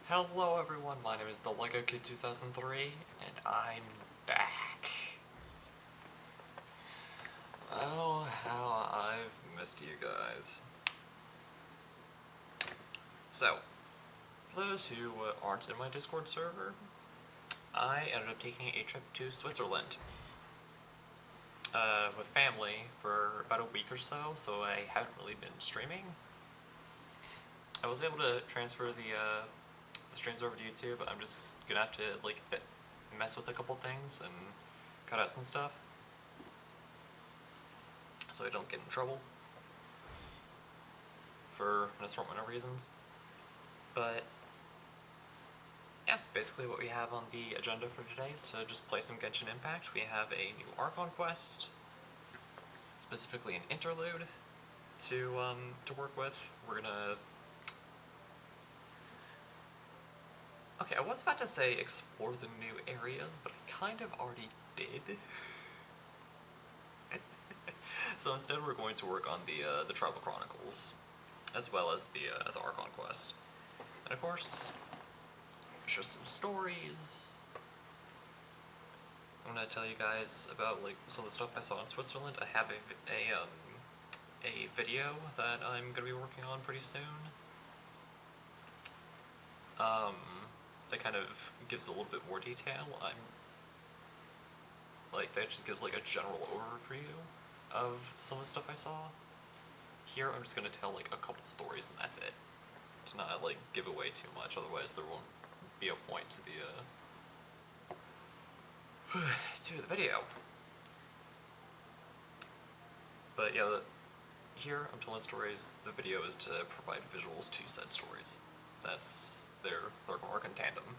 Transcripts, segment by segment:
Hello everyone, my name is the Lego Kid 2003, and I'm back. Oh, how I've missed you guys. So, for those who aren't in my Discord server, I ended up taking a trip to Switzerland with family for about a week or so, I haven't really been streaming. I was able to transfer the streams over to YouTube, but I'm just gonna have to mess with a couple things and cut out some stuff so I don't get in trouble for an assortment of reasons. But yeah, basically what we have on the agenda for today is to just play some Genshin Impact. We have a new Archon quest, specifically an interlude to work with. We're gonna... Okay, I was about to say explore the new areas, but I kind of already did. So instead we're going to work on the Tribal Chronicles, as well as the Archon quest. And of course, share some stories. I'm gonna tell you guys about some of the stuff I saw in Switzerland. I have a video that I'm gonna be working on pretty soon. That kind of gives a little bit more detail. That just gives a general overview of some of the stuff I saw. Here I'm just gonna tell a couple stories and that's it. To not give away too much, otherwise there won't be a point to the video. But yeah, here I'm telling stories. The video is to provide visuals to said stories. That's their work in tandem.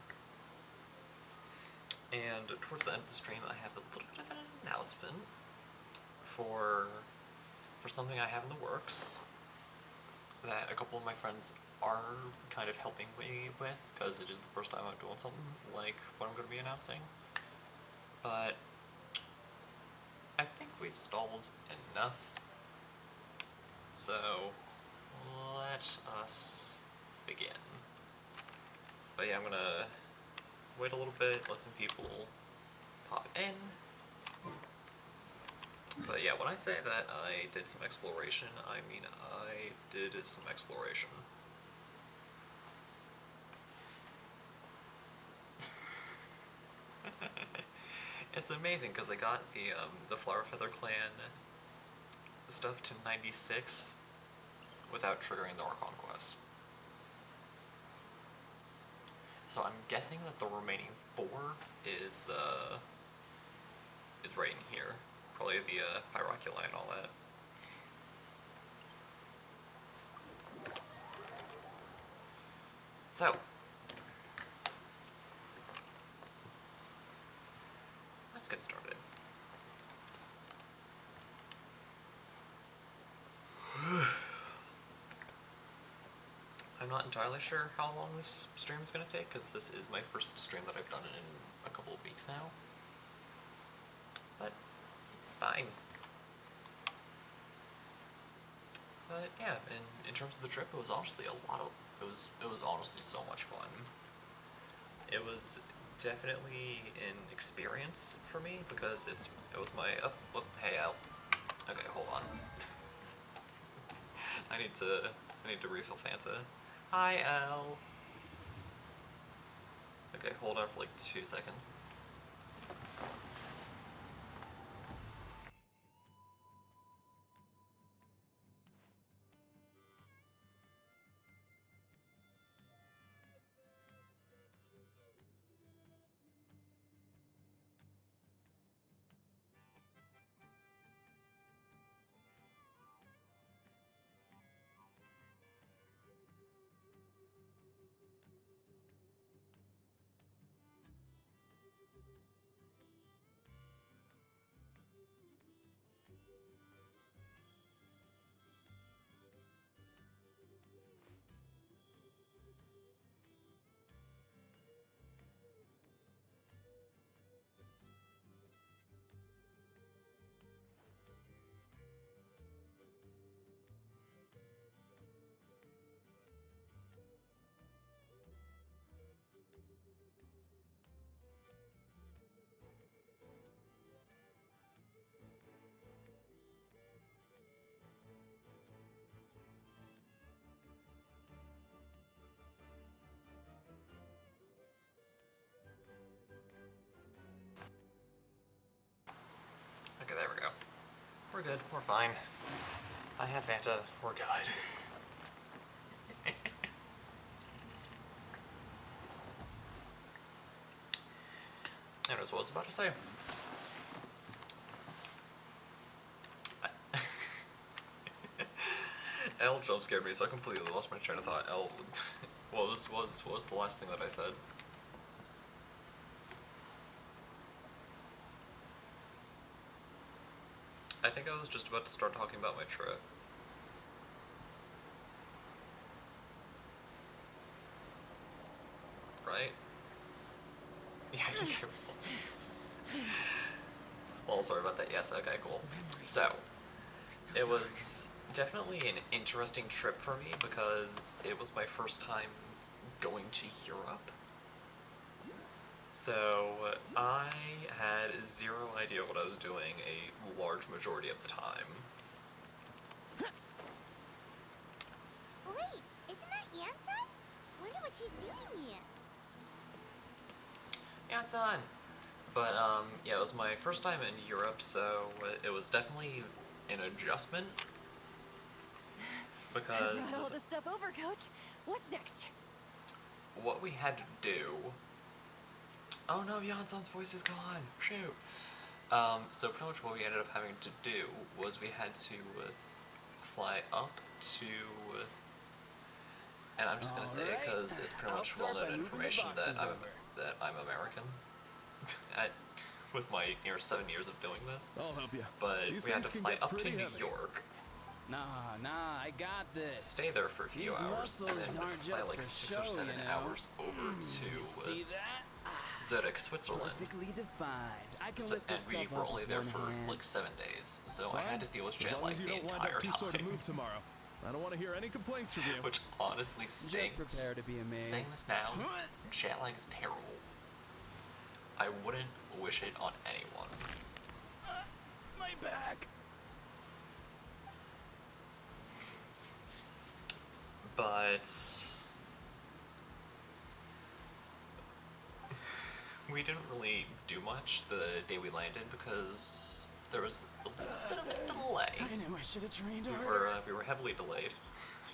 And towards the end of the stream, I have a little bit of an announcement for something I have in the works that a couple of my friends are kind of helping me with, because it is the first time I'm doing something like what I'm going to be announcing. But I think we've stalled enough, so let us begin. But yeah, I'm gonna wait a little bit, let some people pop in. But yeah, when I say that I did some exploration, I mean I did some exploration. It's amazing because I got the Flower Feather Clan stuff to 96 without triggering the Archon quest. So I'm guessing that the remaining 4 is right in here. Probably the Hieroculi and all that. So, let's get started. I'm not entirely sure how long this stream is going to take, because this is my first stream that I've done in a couple of weeks now. But it's fine. But yeah, in terms of the trip, it was honestly it was honestly so much fun. It was definitely an experience for me, because it was my... hey Al. Okay, hold on. I need to refill Fanta. Hi, Al. Okay, hold on for 2 seconds. good. We're fine. I have Vanta. We're good. Anyways, what was I about to say? L jump scared me, so I completely lost my train of thought. L, what was the last thing that I said? I think I was just about to start talking about my trip. Right? Yeah, I think I was. Well, sorry about that. Yes, okay, cool. So, it was definitely an interesting trip for me because it was my first time going to Europe. So, I had zero idea what I was doing a large majority of the time. Wait, isn't that Yansan? Wonder what she's doing here. Yansan! But, yeah, it was my first time in Europe, so it was definitely an adjustment. Because Brought all the stuff over, Coach. What's next? what we had to do... Oh no, Yansan's voice is gone! Shoot! So pretty much what we ended up having to do was we had to fly up to... and I'm just gonna say it because it's pretty much well-known information that I'm American. With my 7 years of doing this. I'll help you. But These we had to things can fly get up to pretty New heavy. York, Nah, I got this. stay there for a few These hours, and muscles then aren't fly just like for 6 or show, 7 you know? hours over to See that? Zurich, Switzerland. Perfectly defined. I can So, lift and this we stuff were up only with there one for hand. like 7 days, so I Fine. had to deal with As jet long lag as you the don't wind entire up too sore to time. move tomorrow. I don't want to hear any complaints from you. Which honestly Just stinks. prepare to be amazed. Saying this now, jet lag is terrible. I wouldn't wish it on anyone. My back. But we didn't really do much the day we landed because there was a little bit of a delay. I knew I should have trained We harder. were heavily delayed.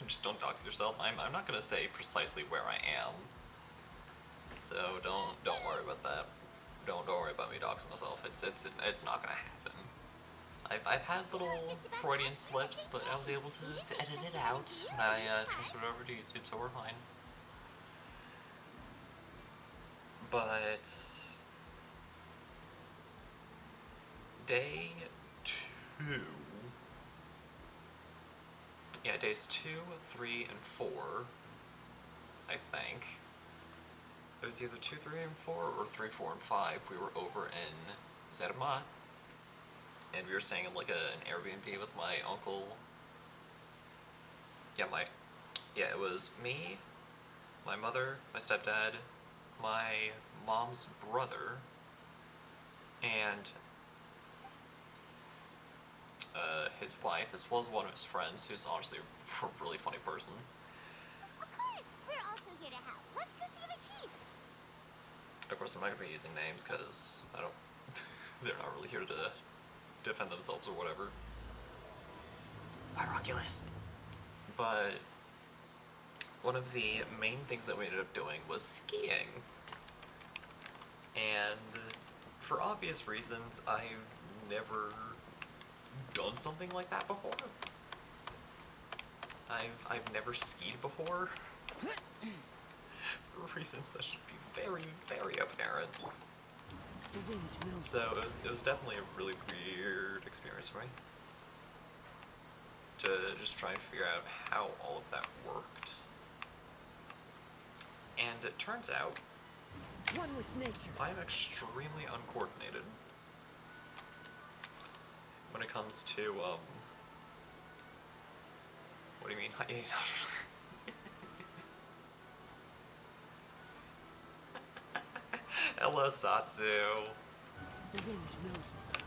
Just don't dox yourself. I'm not gonna say precisely where I am. So don't worry about that. Don't worry about me doxing myself. It's not gonna happen. I've had little Freudian slips, but I was able to edit it out. And I transferred it over to YouTube, so we're fine. But day 2. Yeah, days 2, 3, and 4. I think. It was either 2, 3, and 4, or 3, 4, and 5. We were over in Zermatt. And we were staying in like an Airbnb with my uncle. Yeah, it was me, my mother, my stepdad, my mom's brother, and his wife, as well as one of his friends, who's honestly a really funny person. Of course, we're also here to help. Let's go see the chief. Of course, I'm not gonna be using names because I don't. They're not really here to defend themselves or whatever. Pyroculus. But one of the main things that we ended up doing was skiing. And for obvious reasons, I've never done something like that before. I've never skied before. For reasons that should be very, very apparent. So it was definitely a really weird experience for me. To just try and figure out how all of that worked. And it turns out One with nature. I'm extremely uncoordinated when it comes to, what do you mean? Hello, Satsu. The wind knows me.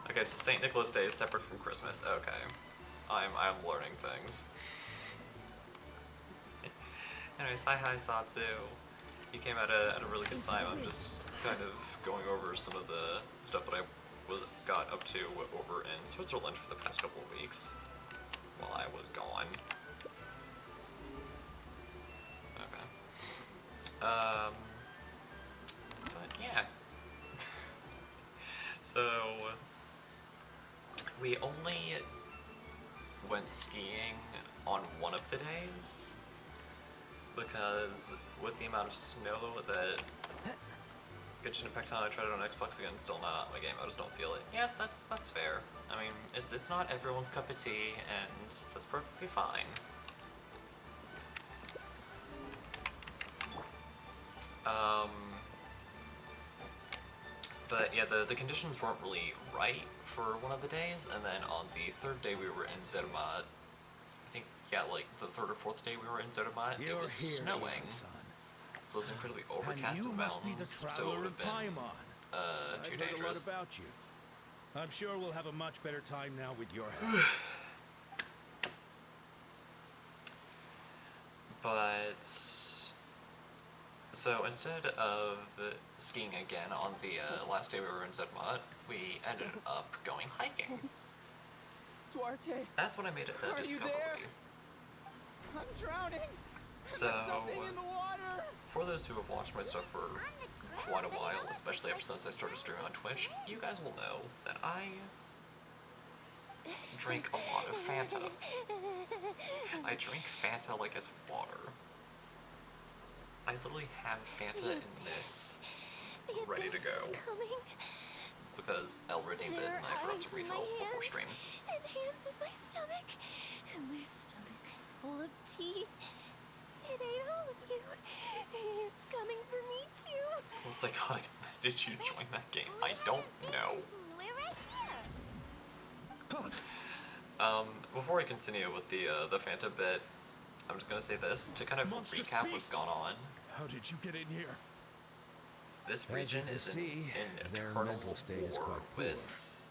Okay, so St. Nicholas Day is separate from Christmas. Okay. I'm learning things. Anyways, hi Satsu. You came at a really good time. I'm just kind of going over some of the stuff that I got up to over in Switzerland for the past couple of weeks while I was gone. Okay. But yeah. So we only went skiing on one of the days because with the amount of snow that Genshin Impact I tried it on Xbox again, still not my game. I just don't feel it. Yeah, that's fair. I mean, it's not everyone's cup of tea, and that's perfectly fine. But yeah, the conditions weren't really right for one of the days, and then on the third day we were in Zermatt. I think, yeah, like the third or fourth day we were in Zermatt, it was snowing. So it was incredibly overcast in the mountains, so it would have been 2 dangerous. About you. I'm sure we'll have a much better time now with your help. But so instead of skiing again on the last day we were in Zermatt, we ended up going hiking. Duarte, That's when I made it the Are you discovery. there? I'm drowning. So Something in the water. for those who have watched my stuff for quite a while, especially ever since I started streaming on Twitch, you guys will know that I drink a lot of Fanta. I drink Fanta like it's water. I literally have Fanta in this ready to go because Elle redeemed it and I forgot to refill before stream. And hands in my stomach. And my stomach is full of teeth. It ate all of you. It's coming for me too. What psychotic mess did you join that game? I don't know. We're right here. Before I continue with the Fanta bit, I'm just gonna say this to kind of Monstrous recap what's beasts. gone on. How did you get in here? This As you region can is in see, their eternal mental state is war quite poor. with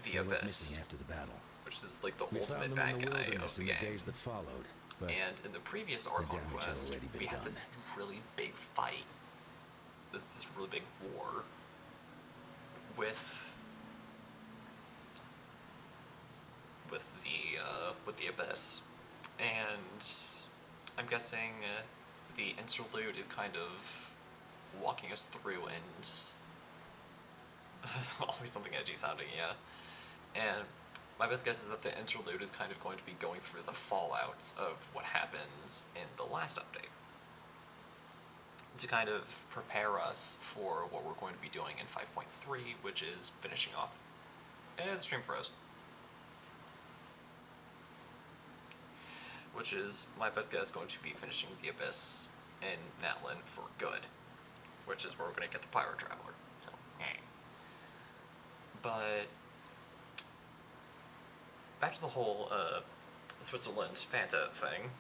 the They went Abyss, missing after the battle. which is like the We ultimate found them bad in the guy wilderness of in the the game. days that followed, but And in the previous Archon damage had quest, already been we had done. this really big fight, this really big war with the Abyss, and I'm guessing the interlude is kind of walking us through, and always something edgy sounding, yeah. And my best guess is that the interlude is kind of going to be going through the fallouts of what happens in the last update, to kind of prepare us for what we're going to be doing in 5.3, which is finishing off the stream froze. Which is, my best guess, going to be finishing the Abyss in Natlin for good, which is where we're going to get the Pyro Traveler. So, hey. But back to the whole Switzerland Fanta thing.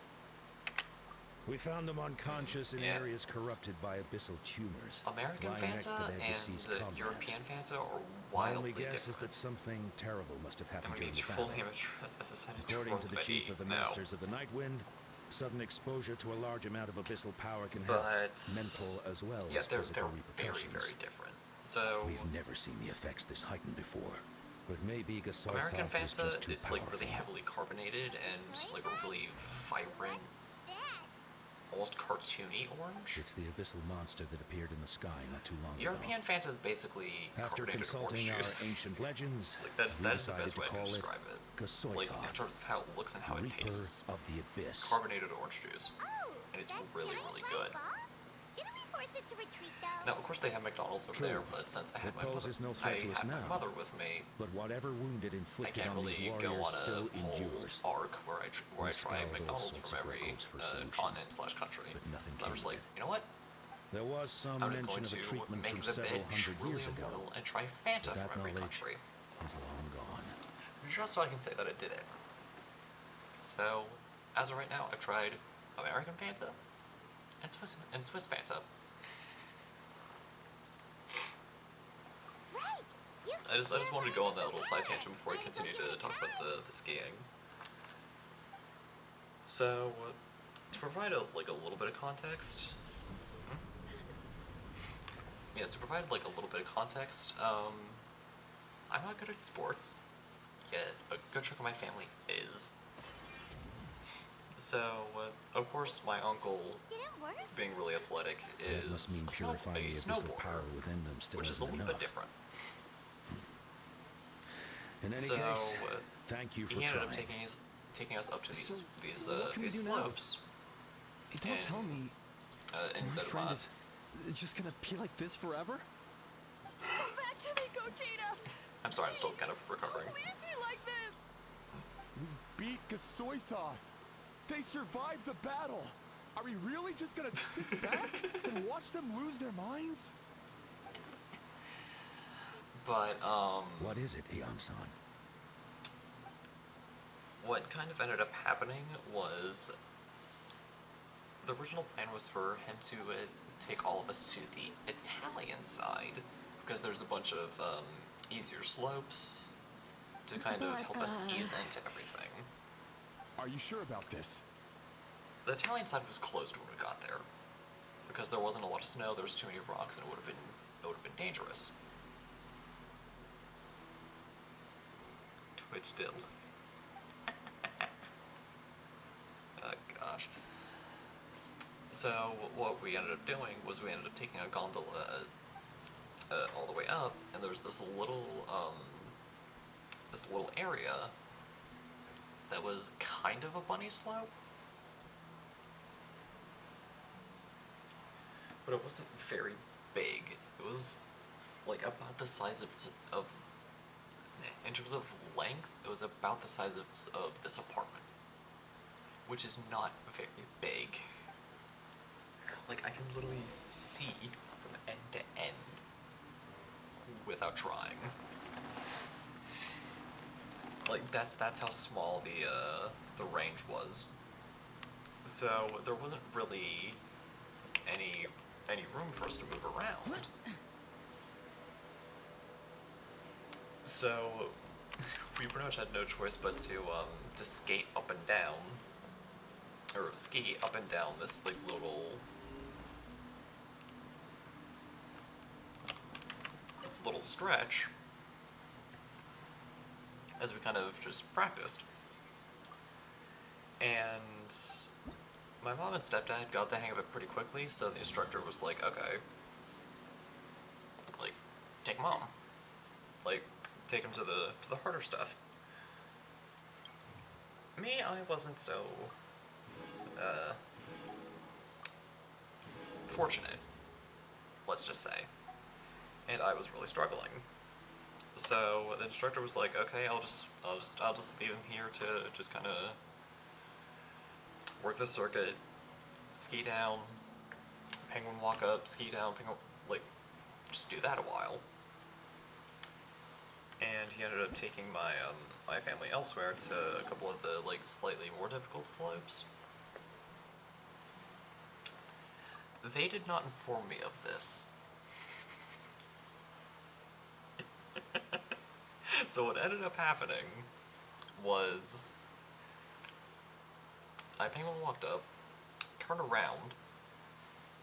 we found them unconscious in Yeah. areas corrupted by abyssal tumors. American lying next to Fanta their deceased and comrades. European Fanta are My wildly only guess is different. that something terrible must have I'm happened going to during need the full battle. name address as assigned to According to the Rosemary. chief of the No. Masters of the Nightwind, sudden exposure to a large amount of abyssal power can have But mental as well yeah, as they're physical very, repercussions. very different. So We've never seen the effects this heightened before, but maybe Gasolthoff American was Fanta just too is like powerful. really heavily carbonated and like a really vibrant, That. almost cartoony orange. It's the abyssal monster that appeared in the sky not too long European ago. Fanta is basically After carbonated orange consulting our juice. ancient legends, Like that is we the decided best to way to call it describe it. Like in Gasolthoff, terms of how it looks and how it Reaper tastes. of the Abyss. Carbonated orange juice. Oh, And it's that's really, nice, really my good. fault. Didn't we force it to retreat though? Now, of course, they have McDonald's over True. there, but since I had It my mother, poses no threat to us my now. mother with me, But whatever wound it I inflicted can't on these really go warriors on a still whole endures. arc where I We try scoured all McDonald's sorts from of every records for solution, continent/country. but nothing So I'm just came like, of it. you know what? There was some I'm just going mention of a to treatment make from the several bid hundred truly years ago. immortal and try Fanta That from every knowledge country, is long gone. just so I can say that I did it. So, as of right now, I've tried American Fanta and Swiss Fanta. Right. You I just can't wanted to go on that find little us side there. tangent before I Might as well continue give to it a talk about try. the skiing. So, to provide a little bit of context, yeah, to provide like a little bit of context, I'm not good at sports, yet a good chunk of my family is. So, of course, my uncle, Didn't work? being really athletic, That must mean is purifying the a abyssal power snowboarder, within them still which is a isn't little enough. bit different. In any So, case, thank you for he ended up trying. taking us up to So, these what can we these do now? slopes Don't in tell me in my friend Zedamont. is just gonna be like this forever? Come back to me, Gogeta! I'm sorry, I'm still kind of recovering. Don't leave me like this! Beat Gasoithoth. They survived the battle. Are we really just gonna sit back and watch them lose their minds? But What is it, Aeon-san? what kind of ended up happening was the original plan was for him to take all of us to the Italian side because there's a bunch of easier slopes to kind of help us ease into everything. Are you sure about this? The Italian side was closed when we got there because there wasn't a lot of snow. There was too many rocks, and it would have been dangerous. Twitch dill. Oh gosh. So what we ended up doing was we ended up taking a gondola all the way up, and there was this little area that was kind of a bunny slope, but it wasn't very big. It was like about the size of in terms of length, it was about the size of this apartment, which is not very big. Like, I can literally see from end to end without trying. Like, that's how small the range was. So there wasn't really any room for us to move around. So we pretty much had no choice but to skate up and down, or ski up and down this like little stretch as we kind of just practiced. And my mom and stepdad got the hang of it pretty quickly, so the instructor was like, okay, like, take mom. Like, take him to the harder stuff. Me, I wasn't so fortunate, let's just say. And I was really struggling. So the instructor was like, okay, I'll just leave him here to just kind of work the circuit, ski down, penguin walk up, ski down, penguin, like, just do that a while. And he ended up taking my family elsewhere to a couple of the like slightly more difficult slopes. They did not inform me of this. So what ended up happening was I penguin walked up, turned around,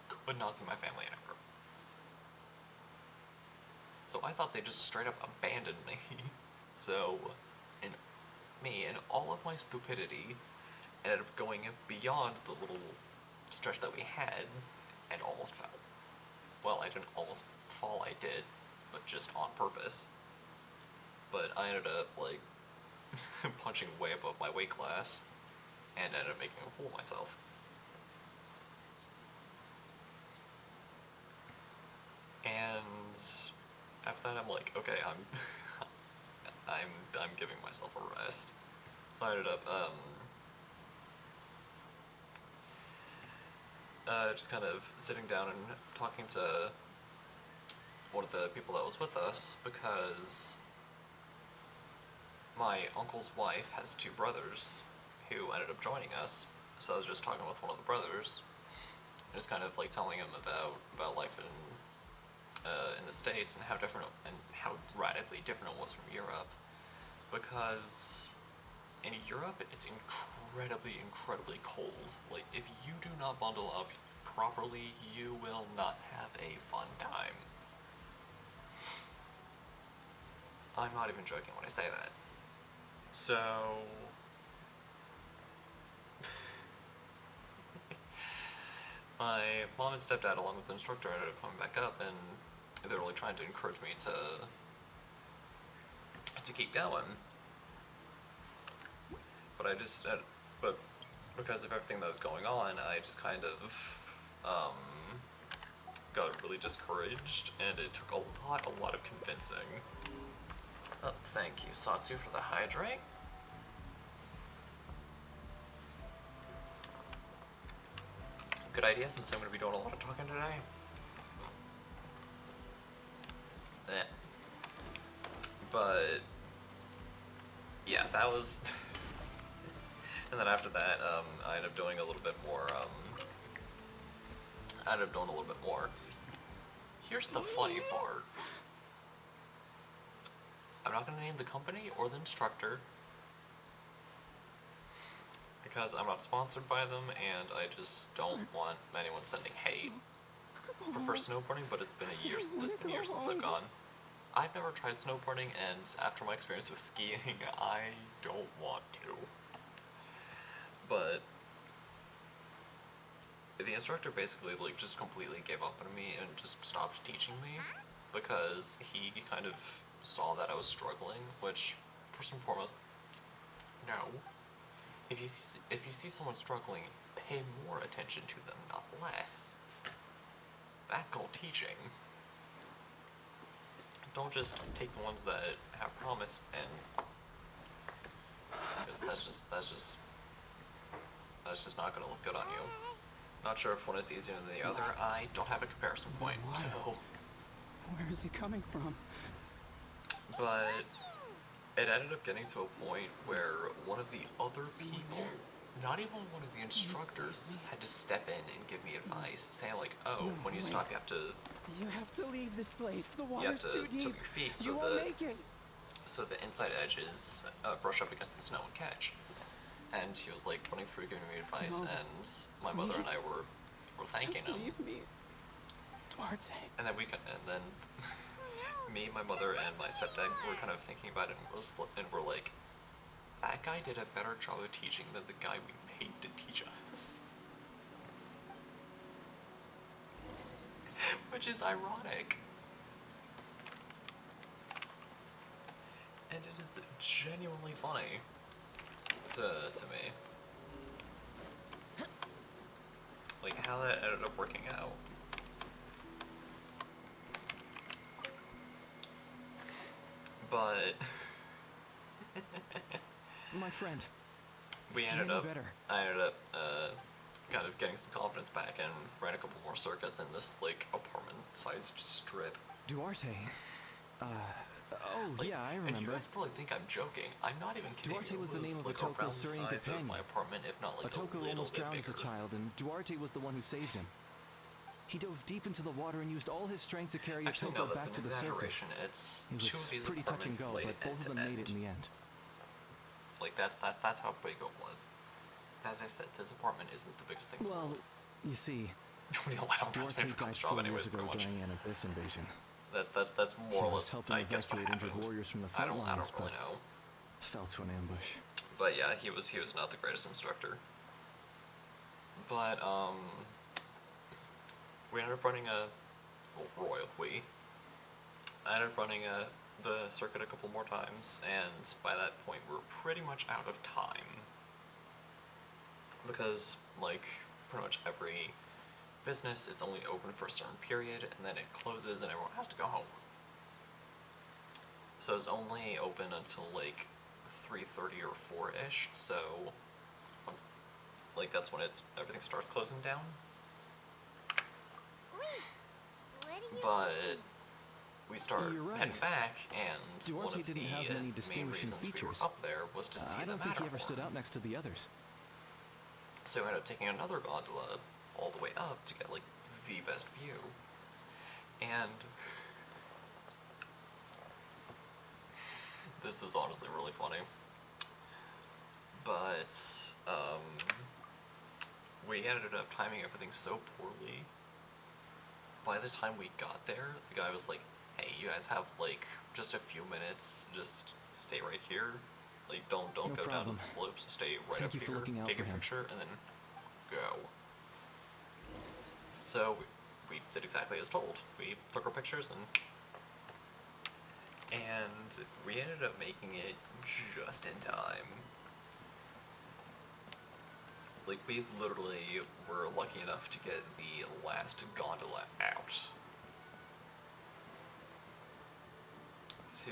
could not see my family anymore. So I thought they just straight up abandoned me. So, in all of my stupidity, ended up going beyond the little stretch that we had, and almost fell. Well, I didn't almost fall, I did, but just on purpose. But I ended up, like, punching way above my weight class, and ended up making a fool of myself. And after that, I'm like, okay, I'm giving myself a rest. So I ended up just kind of sitting down and talking to one of the people that was with us, because my uncle's wife has two brothers who ended up joining us. So I was just talking with one of the brothers, just kind of like telling him about life in the States and how different and how radically different it was from Europe, because in Europe it's incredibly cold. Like, if you do not bundle up properly, you will not have a fun time. I'm not even joking when I say that. So my mom and stepdad, along with the instructor, ended up coming back up, and they were really trying to encourage me to keep going. But but because of everything that was going on, I just kind of got really discouraged, and it took a lot of convincing. Oh, thank you, Satsu, for the hydrate. Good idea, since I'm going to be doing a lot of talking today. But yeah, that was. And then after that, I ended up doing a little bit more. Here's the funny part. I'm not going to name the company or the instructor because I'm not sponsored by them, and I just don't want anyone sending hate. I prefer snowboarding, but it's been years since I've gone. I've never tried snowboarding, and after my experience with skiing, I don't want to. But the instructor basically like just completely gave up on me and just stopped teaching me because he kind of saw that I was struggling, which first and foremost, no. If you see someone struggling, pay more attention to them, not less. That's called teaching. Don't just take the ones that have promise, and because that's just not gonna look good on you. Not sure if one is easier than the other. I don't have a comparison point, so. Where is he coming from? But it ended up getting to a point where one of the other people, not even one of the instructors, had to step in and give me advice, saying like, "Oh, when you stop, you have to leave this place. The water's too deep. Tip your feet so the inside edges brush up against the snow and catch." And he was like running through giving me advice, and my mother and I were thanking him. Leave me. Duarte. And then me, my mother, and my stepdad were kind of thinking about it, and we're like, that guy did a better job of teaching than the guy we paid to teach us. Which is ironic. And it is genuinely funny to me. Like, how that ended up working out. But My friend. I ended up kind of getting some confidence back and ran a couple more circuits in this like apartment-sized strip. Duarte. Like, yeah, I remember. And you guys probably think I'm joking. I'm not even kidding. Duarte was the name of like Otoko's around the Syrian size of companion. my apartment, if not like Otoko a little almost bit drowned bigger. as a child, and Duarte was the one who saved him. He dove deep into the water and used all his strength to carry Actually, Otoko no, that's back an to the surface. exaggeration. It's It was two of these pretty touch and apartments go, laid but both of them made it in the end. Like that's how big it was. As I said, this apartment isn't the biggest thing in the Well, world. you see, I don't trust Duarte me for died this job 4 anyways, years ago pretty much. during an abyss invasion. That's more or He was less, helping I guess, what evacuate injured happened. warriors from the I front don't lines, really but know. fell to an ambush. But yeah, he was not the greatest instructor. But we ended up running I ended up running the circuit a couple more times, and by that point we were pretty much out of time. Because, like, pretty much every business, it's only open for a certain period, and then it closes and everyone has to go home. So it's only open until, like, 3:30 or 4-ish, so, like, that's when everything starts closing down. But we start heading back, and Duarte one of the didn't have many main distinguishing reasons we features. were up there was to see I the don't think he ever Matterhorn. stood out next to the others. So we ended up taking another gondola all the way up to get, like, the best view. And this was honestly really funny. But, we ended up timing everything so poorly. By the time we got there, the guy was like, hey, you guys have like just a few minutes, just stay right here. Like, don't No go down to problem. the slopes, stay right Thank up you here, for looking out take for a him. picture, and then go. So we did exactly as told. We took our pictures and we ended up making it just in time. Like, we literally were lucky enough to get the last gondola out. To,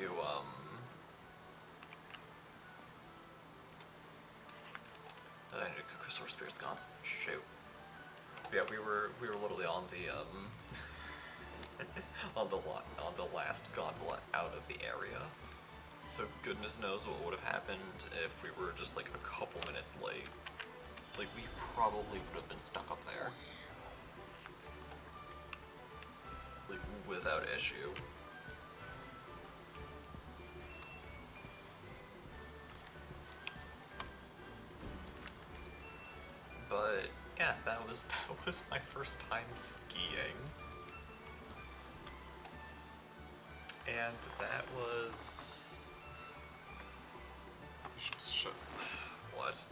I need to cook Crystal Spirit scones. Shoot. Yeah, we were literally on the, on the last gondola out of the area. So goodness knows what would have happened if we were just like a couple minutes late. Like, we probably would have been stuck up there. Like, without issue. But yeah, that was my first time skiing. And that was what?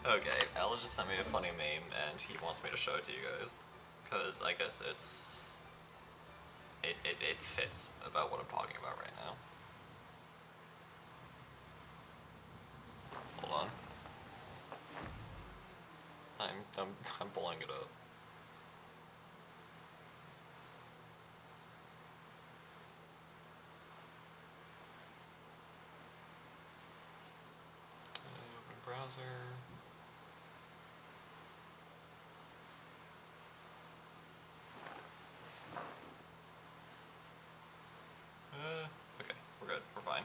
Okay, Ella just sent me a funny meme and he wants me to show it to you guys. Cause I guess it fits about what I'm talking about right now. Hold on. I'm pulling it up. Open browser. Okay, we're good. We're fine.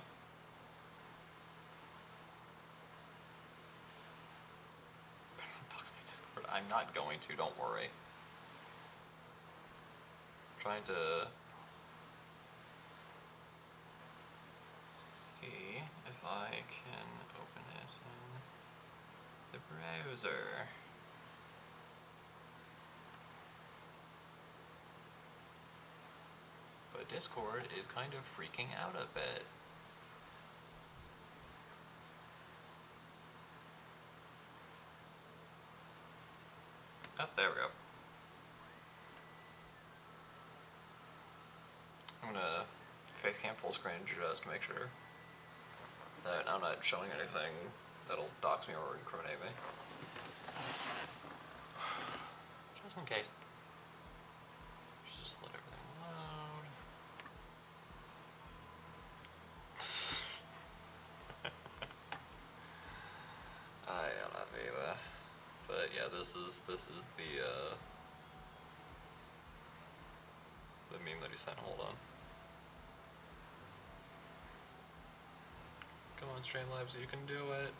Box my Discord. I'm not going to. Don't worry. I'm trying to see if I can open it in the browser. But Discord is kind of freaking out a bit. Oh, there we go. I'm gonna face cam full screen just to make sure that I'm not showing anything that'll dox me or incriminate me. Just in case. Just let everything load. I am not Viva. But yeah, this is the meme that he sent. Hold on. Come on, Streamlabs, you can do it.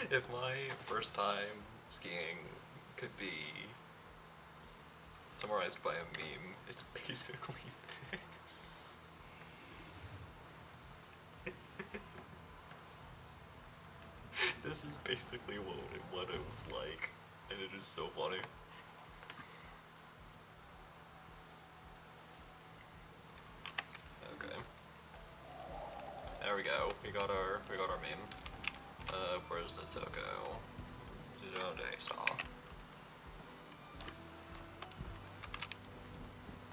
If my first time skiing could be summarized by a meme, it's basically this. This is basically what it was like, and it is so funny. Okay. There we go. We got our meme. Where does it go? Zero day stall.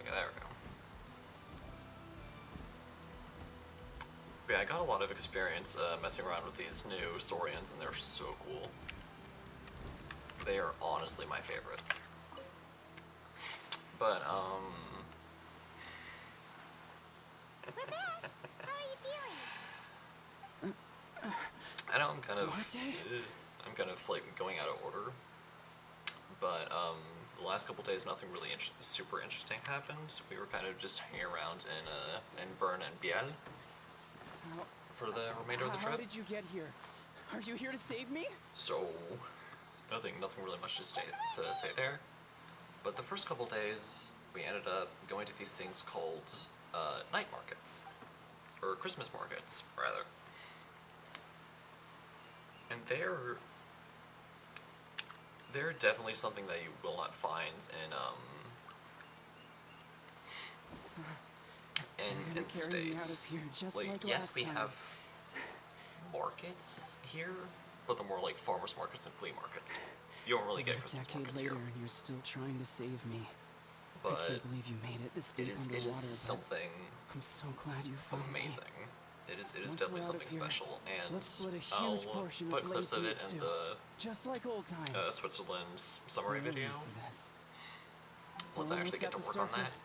Okay, there we go. But yeah, I got a lot of experience messing around with these new Saurians, and they're so cool. They are honestly my favorites. But, We're back! How are you feeling? I know I'm kind of, Duarte? I'm kind of like going out of order. But, the last couple days, nothing really super interesting happened. We were kind of just hanging around in Bern and Biel for the remainder of the How trip. did you get here? Are you here to save me? So, nothing really much to say there. But the first couple days, we ended up going to these things called night markets, or Christmas markets, rather. And they're definitely something that you will not find in the States. Like, yes, we have markets here, but they're more like farmers markets and flea markets. You don't really get Christmas markets here. And you're still trying to save me. I But can't believe you made it this deep it underwater. is something I'm so glad you found me. amazing. It is Once definitely we're out something of here, special, and let's split a I'll huge portion put of clips of it Blazing in Stew, the just like old times. Switzerland's summary We're ready video. for this. Once We're I actually almost get to at the work on that. surface.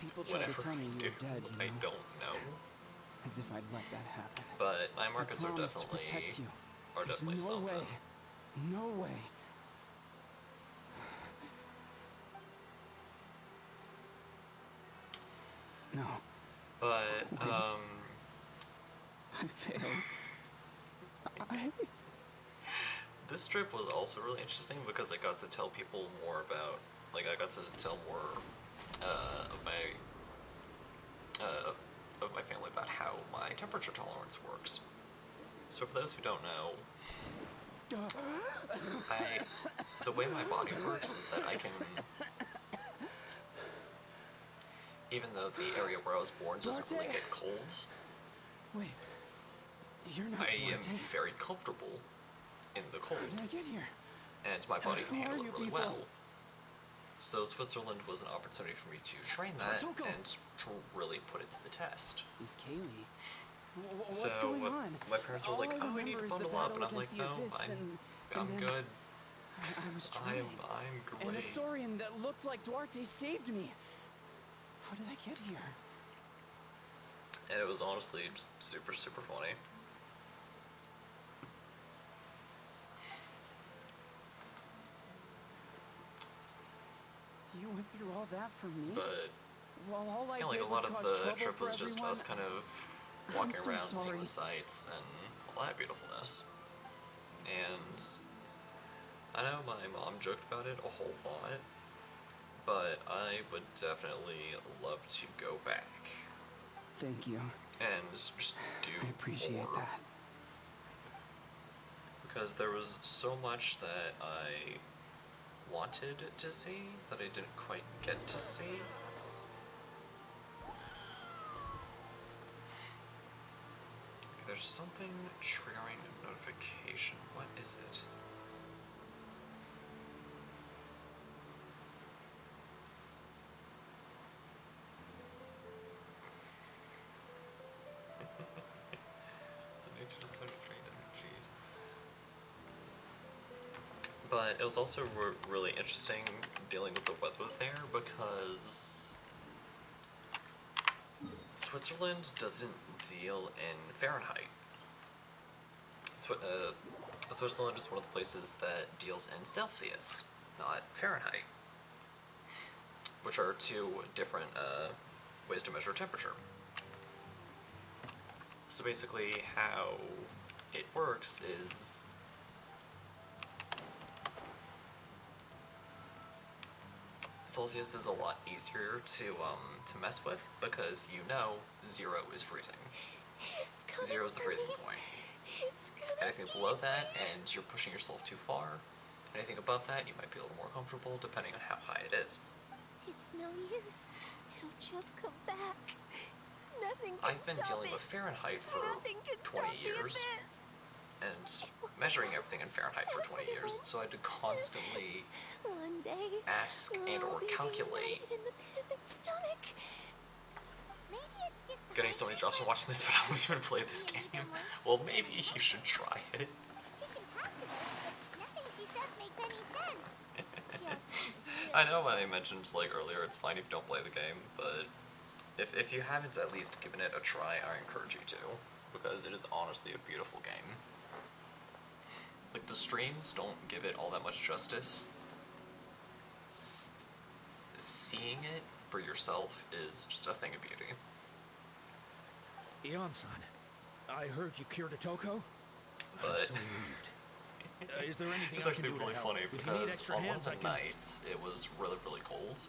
People try Whenever to tell me I you do, were dead, you know, I don't know. as if I'd let that happen. But night markets I are promised to definitely protect you. There's no something. way. No way. No, But I failed. this trip was also really interesting because I got to tell people more about, like, I got to tell more of my family about how my temperature tolerance works. So for those who don't know, the way my body works is that I can, even though the area where I was born doesn't really get colds, Wait, you're not I am Duarte. very comfortable in the cold, How did I get here? and my body can Who handle are it you really people? well. So Switzerland was an opportunity for me to train that Toko! and to really put it to the test. Is Kaylee? What's So going on? my parents were All like, I "Oh, I need to remember is the bundle up," and battle I'm like, against "No, the Abyss I'm and then good. I was trying. I'm And a great." Saurian that looked like Duarte saved me. How did I get here? And it was honestly just super, super funny. You went through all that for me? But Well, all I yeah, like did a lot was of cause the trouble trip for was just everyone. us kind of walking I'm so around, seeing sorry. the sights and all that beautifulness. And I know my mom joked about it a whole lot, but I would definitely love to go back Thank you. and just do I appreciate more. that. Because there was so much that I wanted to see that I didn't quite get to see. Okay, there's something triggering a notification. What is it? It's a nature to 73 energies. But it was also really interesting dealing with the weather there because Switzerland doesn't deal in Fahrenheit. Switzerland is one of the places that deals in Celsius, not Fahrenheit, which are two different ways to measure temperature. So basically how it works is Celsius is a lot easier to mess with because you know 0 is freezing. It's coming 0 is the for freezing me. point. It's gonna Anything below that and you're pushing yourself too far. Anything above that you might be a little more comfortable depending on how high it is. It's no use. It'll just come back. Nothing can I've been stop dealing it. with Fahrenheit for Nothing can 20 stop the years abyss. and measuring everything in Fahrenheit for 20 years, so I had to constantly One day, ask and we'll or be calculate. reunited in the pit of its stomach. Maybe it's just Getting so many jobs for watching this, but I don't even play this game. Well, maybe you should try it. She can talk to us, but nothing she says makes any sense. I know I mentioned like earlier, it's fine if you don't play the game, but if you haven't at least given it a try, I encourage you to, because it is honestly a beautiful game. Like, the streams don't give it all that much justice. Seeing it for yourself is just a thing of beauty. Ion-san, I heard you cured a Toko. I'm But so relieved. Is there anything It's I can actually do to really help? funny If you need because extra on one of hands, the I can... nights it was really, really cold.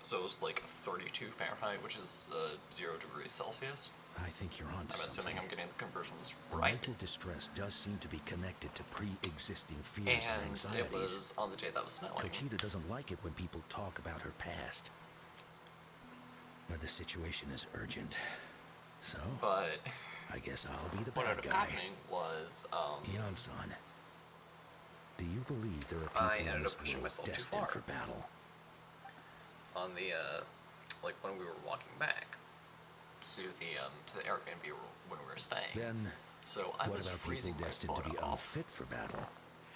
So it was like 32 Fahrenheit, which is 0 degrees Celsius. I think you're on to I'm something. assuming I'm getting the conversions The right. mental distress does seem to be connected to pre-existing fears and And anxieties. it was on the day that was snowing. Conchita doesn't like it when people talk about her past. But the situation is urgent. So, But I guess I'll be the what bad ended up guy. happening was, Yan-san, do you believe there are I people in ended this up pushing world myself too destined far. for battle? On the, like when we were walking back to the Airbnb when we were staying. Then, So I what was about freezing people my destined to butt be off, unfit for battle?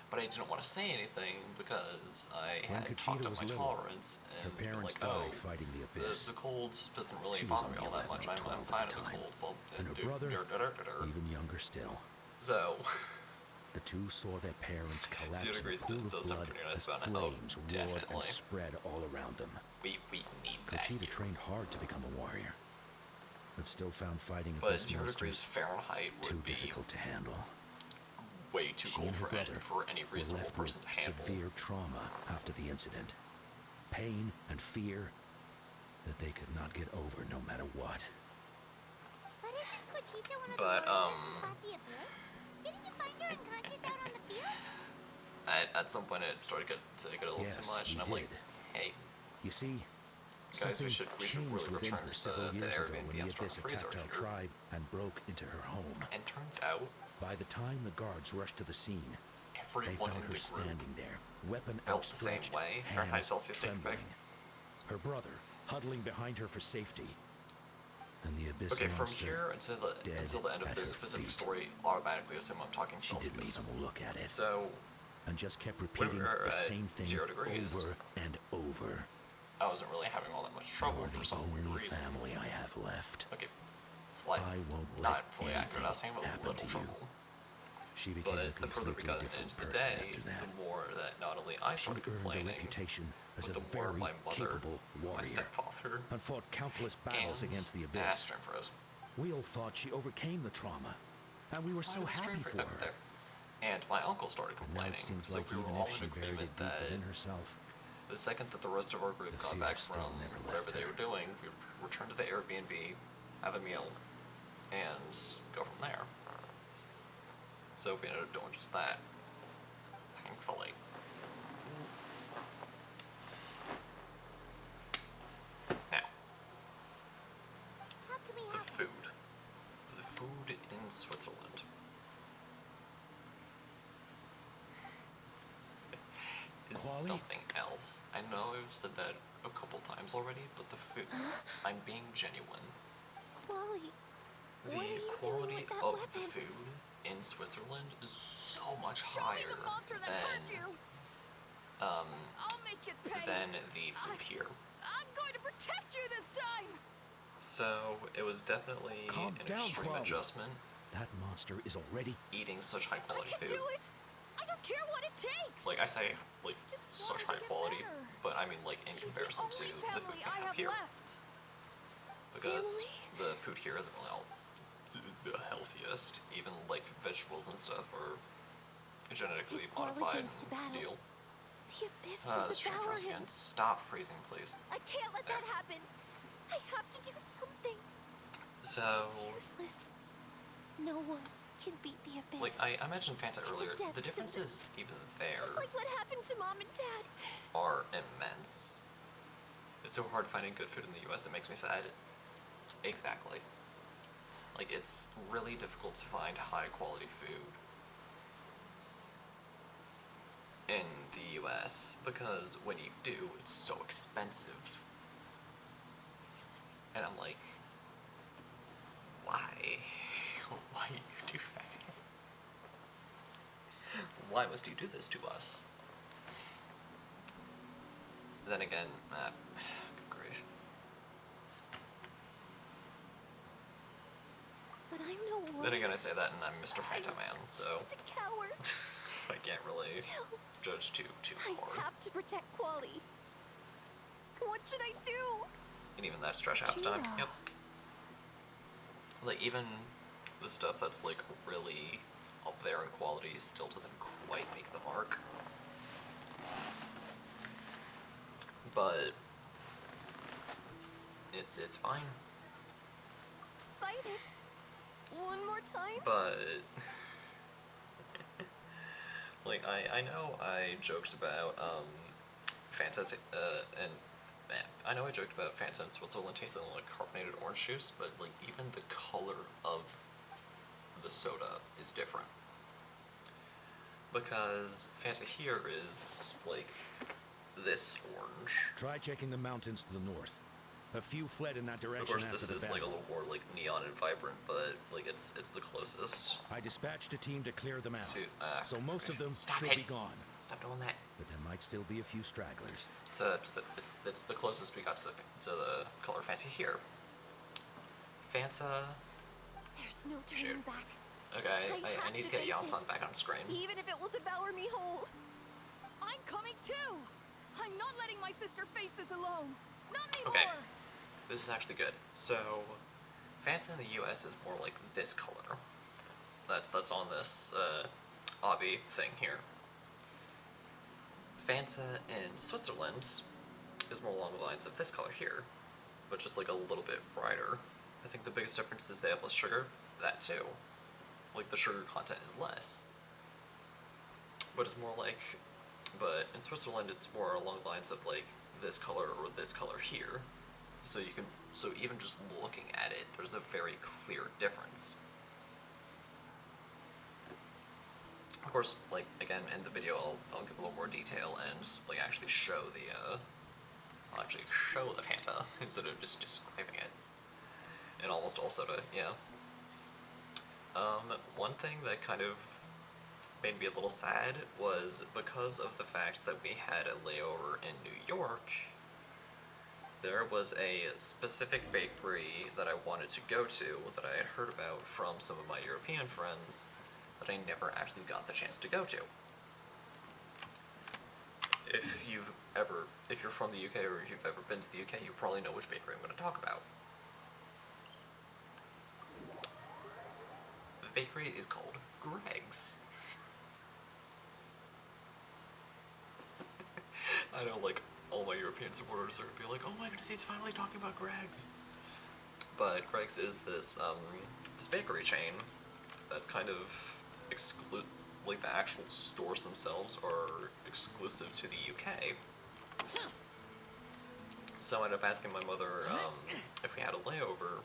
but I didn't want to say anything because I When had Conchita talked up was my little, tolerance her and been parents like, died oh, fighting the abyss. the cold doesn't really She was bother me only all that 11 much. or I'm 12 fine at with the the time. cold. Well, And her brother, even younger still. So, The two saw their parents collapse 0 in a degrees pool of does sound blood pretty nice as about it. Oh, flames roared and definitely. spread all around them. we need that Conchita here. trained hard to become a warrior, but still found fighting But abyss 0 degrees monsters Fahrenheit too would be difficult to handle. way too She cold and her brother for any were reasonable left with person to handle. severe trauma after the incident. Pain and fear that they could not get over no matter what. But isn't Conchita one of But, the warriors who fought the abyss? Didn't you find her unconscious out on the field? At some point it started to get a little Yes, too much, we and I'm like, did. hey, You see, guys, we something should changed really within return her to several the years ago Airbnb when the and start abyss a freezer attacked our here. tribe and broke into her home. And turns out By the time the guards rushed to the scene, they everyone found in her the group standing there, weapon felt the same outstretched, way. Fahrenheit hands Celsius take it back. trembling. Her brother huddling behind her for safety, and the abyss Okay, from monster here until dead the end of at this her specific feet. story, automatically assume I'm talking She didn't Celsius. even look at it, So and just kept when repeating we were the at same thing 0 degrees, over and over. I wasn't really having all that much trouble You're for the some weird only reason. family I have left. Okay, slight, I won't let not fully accurate. I was saying anything about a happen little to you. trouble. She became a But the further we completely got different into the person day, after that. the more that not only I She started earned a complaining, reputation as but a the more very my mother, capable my warrior, stepfather, and fought countless battles and against the asked abyss. Stream for us. We all thought she overcame the trauma, and we were so happy for her. There. And my uncle started But now complaining, it seems so like we were even all if she in buried agreement it deep that within herself, the second that the rest of our group The got fear back still from never whatever left they her. were doing, we would return to the Airbnb, have a meal, and go from there. So we ended up doing just that. Thankfully. Now, How can we the help? food. The food in Switzerland. Is Quali? something else. I know I've said that a couple times already, but the food. I'm being genuine. Quali, The what are you doing quality with that of weapon? the food in Switzerland is so much Show me higher the monster that hurt you. um, I'll make it pay. than the food here. I'm going to protect you this time. So it was definitely Calm an down, extreme Quali. adjustment that monster is already... eating such high I quality can food. do it. I don't care what it takes. Like I say, like Just such wanted high to get quality, better. but I mean like in She's comparison the to only the food family we I have have here. left. Because Family? the food here isn't really all the healthiest. Even like vegetables and stuff are genetically If Quali modified goes to and battle, deal. the abyss The will stream devour froze him. again. Stop freezing, please. I can't let that happen. I have to do something. So, It's useless. No one can beat the abyss. like I mentioned Fanta earlier, death the differences sentence. even Just there like what happened to Mom and Dad. are immense. It's so hard finding good food in the US, it makes me sad. Exactly. Like, it's really difficult to find high quality food in the US because when you do, it's so expensive. And I'm like, why? Why do you do that? Why must you do this to us? Then again, good grief. But I'm no warrior. Then again, I say that and I'm Mr. Phantom Man, so Just a coward. I can't really Still, judge too I hard. have to protect Quali. What should I do? And even that stretch half the time. Gina. Yep. Like even the stuff that's like really up there in quality, still doesn't quite make the mark. But it's fine. Fight it. One more time. But like I know I joked about Fanta and man, I know I joked about Fanta and Switzerland tasting like carbonated orange juice, but like even the color of the soda is different. Because Fanta here is like this orange. Try checking the mountains to the north. A few fled in that direction Of course, after this the is battle. like a little more like neon and vibrant, but like it's the closest I dispatched a team to clear them out, to. so most of them Stop should it. be gone. Stop doing that. But there might still be a few stragglers. It's the closest we got to the color Fanta here. Fanta. There's no turning Shoot. back. Okay, I I have need to to get face Janssen it. back on screen. Even if it will devour me whole. I'm coming too. I'm not letting my sister face this alone. Not anymore. Okay. This is actually good. So, Fanta in the US is more like this color. That's on this obby thing here. Fanta in Switzerland is more along the lines of this color here, but just like a little bit brighter. I think the biggest difference is they have less sugar. That too. Like the sugar content is less. But it's more like, but in Switzerland it's more along the lines of like this color or this color here. So even just looking at it, there's a very clear difference. Of course, like, again, in the video, I'll give a little more detail and, like, actually show I'll actually show the Fanta instead of just describing it. And almost also to, yeah. One thing that kind of made me a little sad was because of the fact that we had a layover in New York, there was a specific bakery that I wanted to go to that I had heard about from some of my European friends that I never actually got the chance to go to. If you're from the UK or if you've ever been to the UK, you probably know which bakery I'm going to talk about. The bakery is called Greg's. I know, like, all my European supporters are gonna be like, oh my goodness, he's finally talking about Greg's. But Greg's is this bakery chain that's kind of like the actual stores themselves are exclusive to the UK. So I ended up asking my mother if we had a layover,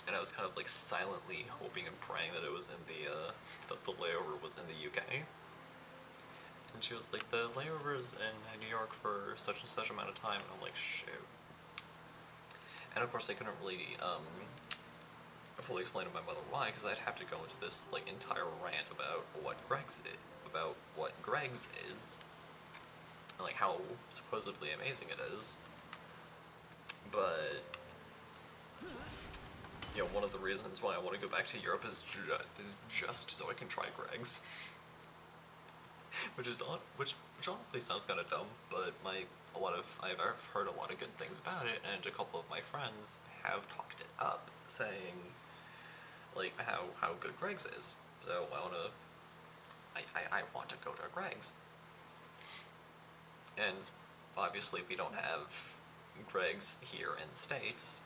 and I was kind of like silently hoping and praying that it was in that the layover was in the UK. And she was like, the layover's in New York for such and such amount of time, and I'm like, shoot. And of course I couldn't really fully explain to my mother why, because I'd have to go into this like entire rant about what Greg's is, and like how supposedly amazing it is. But you know, one of the reasons why I want to go back to Europe is just so I can try Greg's. which honestly sounds kind of dumb, but I've heard a lot of good things about it, and a couple of my friends have talked it up, saying like how good Greg's is. So I want to go to Greg's. And obviously we don't have Greg's here in the States,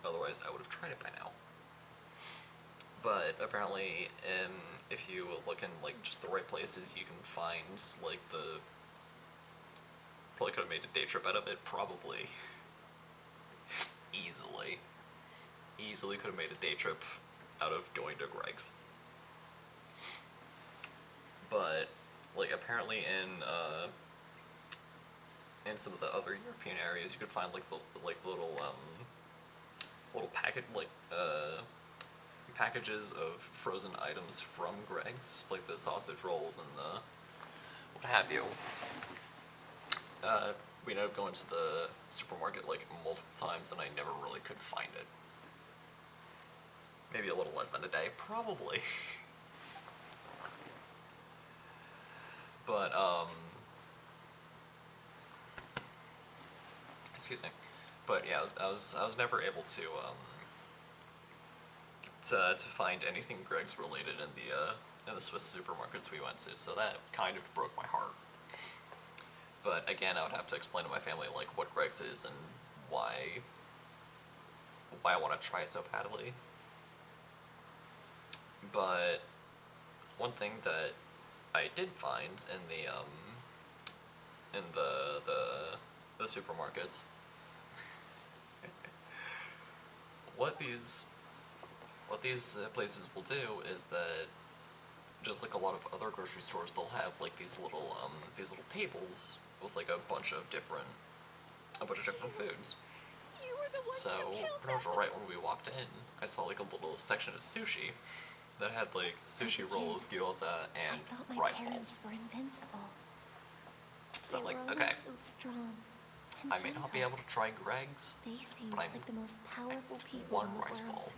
otherwise I would have tried it by now. But apparently, if you look in like just the right places, you can find like probably could have made a day trip out of it, probably. Easily could have made a day trip out of going to Greg's. But like apparently in some of the other European areas, you could find like little packages of frozen items from Greg's, like the sausage rolls and the what have you. We ended up going to the supermarket like multiple times, and I never really could find it. Maybe a little less than a day, probably. But excuse me. But yeah, I was never able to find anything Greg's related in in the Swiss supermarkets we went to, so that kind of broke my heart. But again, I would have to explain to my family like what Greg's is and why I want to try it so badly. But one thing that I did find in the supermarkets, what these places will do is that, just like a lot of other grocery stores, they'll have like these little tables with like a bunch of different foods. You were the one So who killed pretty much them. right when we walked in, I saw like a little section of sushi that had like sushi rolls, gyoza, and I thought my rice parents balls. were invincible. So I'm They like, were okay, always so strong and I may not be gentle. able to try Greg's, They seemed but I like the most powerful people one in the rice world. ball.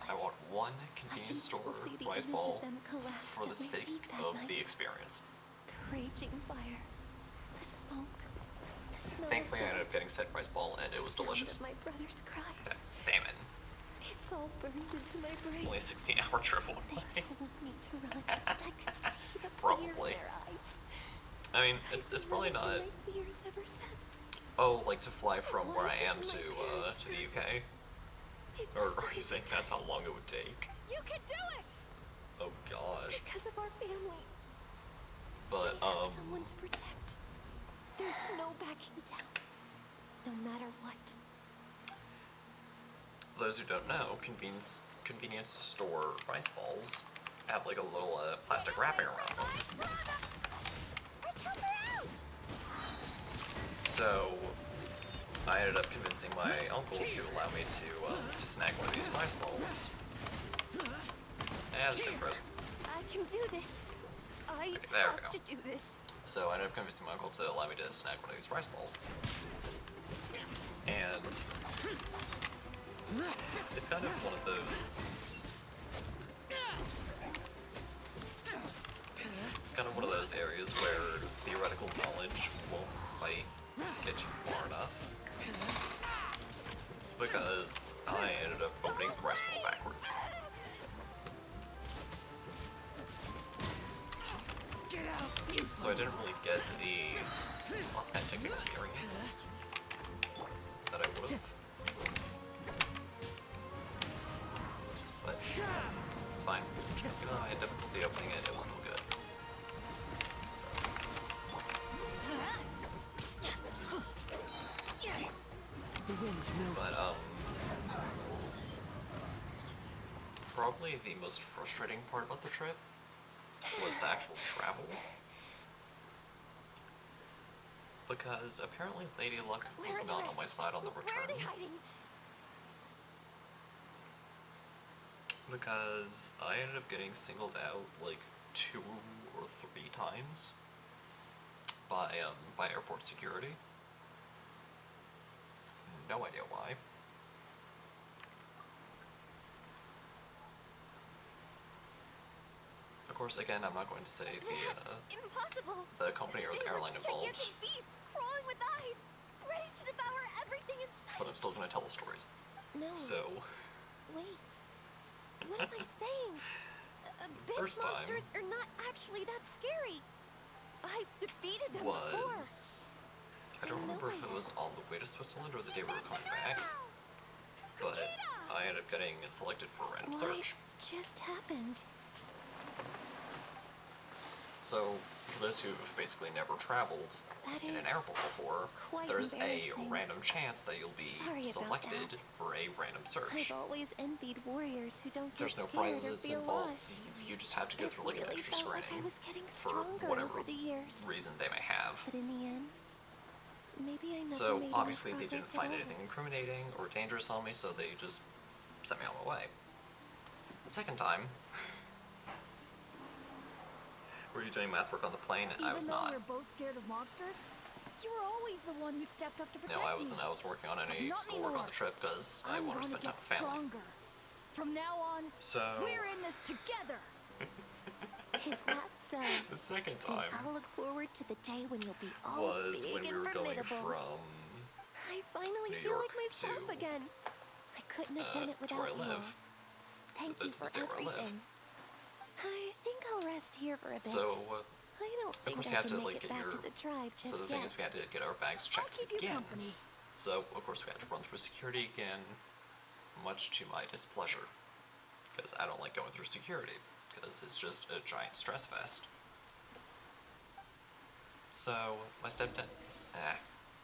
I want one I can convenience still store see the rice image ball of them collapsed for the at my sake feet that of night. the experience. The raging fire, the smoke, the smell Thankfully, I of ended up getting said rice ball, and it was the sound delicious. of my brother's cries. That's salmon. It's all burned into my brain. Only a 16-hour trip They away. told me to run, but I could see the fear Probably. in their eyes. I mean, it's I've probably been not. running from my fears ever since. Oh, like to fly from where I am Why to didn't my parents the UK, It or must have are you been saying that's how long it would take? You can do it! Oh gosh. because of our family. But They have someone to protect. There's no backing down, no matter what. for those who don't know, convenience store rice balls have like a little plastic wrapping around them. So I ended up convincing my uncle to allow me to snag one of these rice balls. And stream froze. I can do this. I Okay, there we have go. to do this. So I ended up convincing my uncle to allow me to snag one of these rice balls. And it's kind of one of those. It's kind of one of those areas where theoretical knowledge won't quite get you far enough. Because I ended up opening the rice bowl backwards. So I didn't really get the authentic experience that I would have. But it's fine. Even though I had difficulty opening it, it was still good. But probably the most frustrating part about the trip was the actual travel. Because apparently Lady Luck Where was are the not on rest? my side on the Where are return. they hiding? Because I ended up getting singled out like 2 or 3 times by airport security. No idea why. Of course, again, I'm not going to say That's impossible. the company or the They were airline involved, gigantic beasts crawling with eyes, ready to devour everything in sight. but I'm still going to tell the stories. No. So, Wait. What am I saying? Abyss First time monsters are not actually that scary. I've defeated them before. was... I don't remember if it was on the way to Switzerland or the day we were coming back, but I ended up getting selected for a random What search. just happened? So, for those who've basically never traveled That in an is airport before, quite there's a embarrassing. random chance that you'll be Sorry about selected that. for a random I've search. always envied warriors who don't There's get no scared prizes or feel involved. lost. You just have to go It through like an really extra felt like screening I was getting for stronger whatever over the years. reason they may have. But in the end, maybe I never So made obviously any they didn't progress find at all. anything incriminating or dangerous on me, so they just sent me on my way. The second time, were you doing math work on the plane? I was Even though not. we're both scared of monsters, you were always the one who stepped up to protect No, I me. wasn't. I was working on any Not schoolwork on anymore. the trip because I I'm wanted to gonna spend time get with family. stronger. From now on, So we're in this together. Is that so? the second Then time I'll look forward to the day when you'll be all was big when we and were going formidable. from I finally New feel York like myself to, again. I couldn't have done it to where I without you all. live. Thank to you the for state where I live. everything. I think I'll rest here for a bit. So, I don't of think course I you had can to, make like, it get back your... to the tribe just So the thing yet. is, we had to get our bags I'll checked keep you again. company. So, of course, we had to run through security again, much to my displeasure. Because I don't like going through security, because it's just a giant stress fest. So, my stepdad...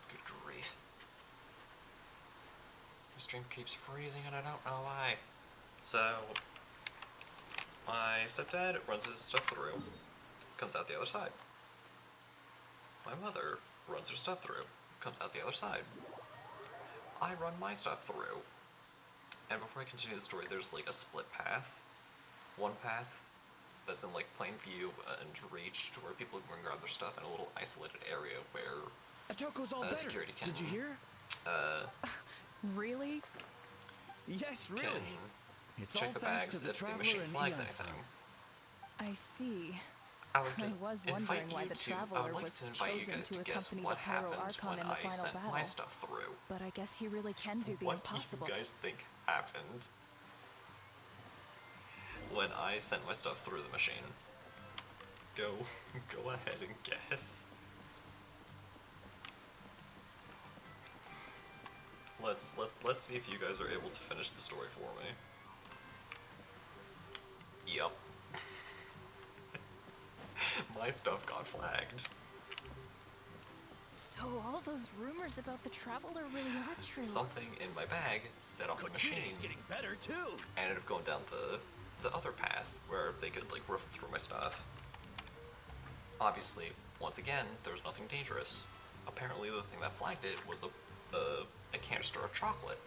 good grief. My stream keeps freezing and I don't know why. So, my stepdad runs his stuff through, comes out the other side. My mother runs her stuff through, comes out the other side. I run my stuff through. And before I continue the story, there's like a split path. One path that's in like plain view and reach to where people can grab their stuff in a little isolated area where Atoko's all better. security can... Did you hear? Really? Yes, can really. It's check all the thanks bags to the if the Traveler machine and flags Eon-san. anything. I see. I would I was invite wondering why you the to- I Traveler would like was to invite you chosen guys to to guess accompany what the Pyro happened Archon when in the I final sent battle. my stuff through. But I guess he really can do the What impossible. do you guys think happened when I sent my stuff through the machine? Go ahead and guess. Let's see if you guys are able to finish the story for me. Yup. My stuff got flagged. So all those rumors about the Traveler really are true. Something in my bag set off the machine. Kiddo's getting better too. I ended up going down the other path where they could like riffle through my stuff. Obviously, once again, there was nothing dangerous. Apparently, the thing that flagged it was a canister of chocolate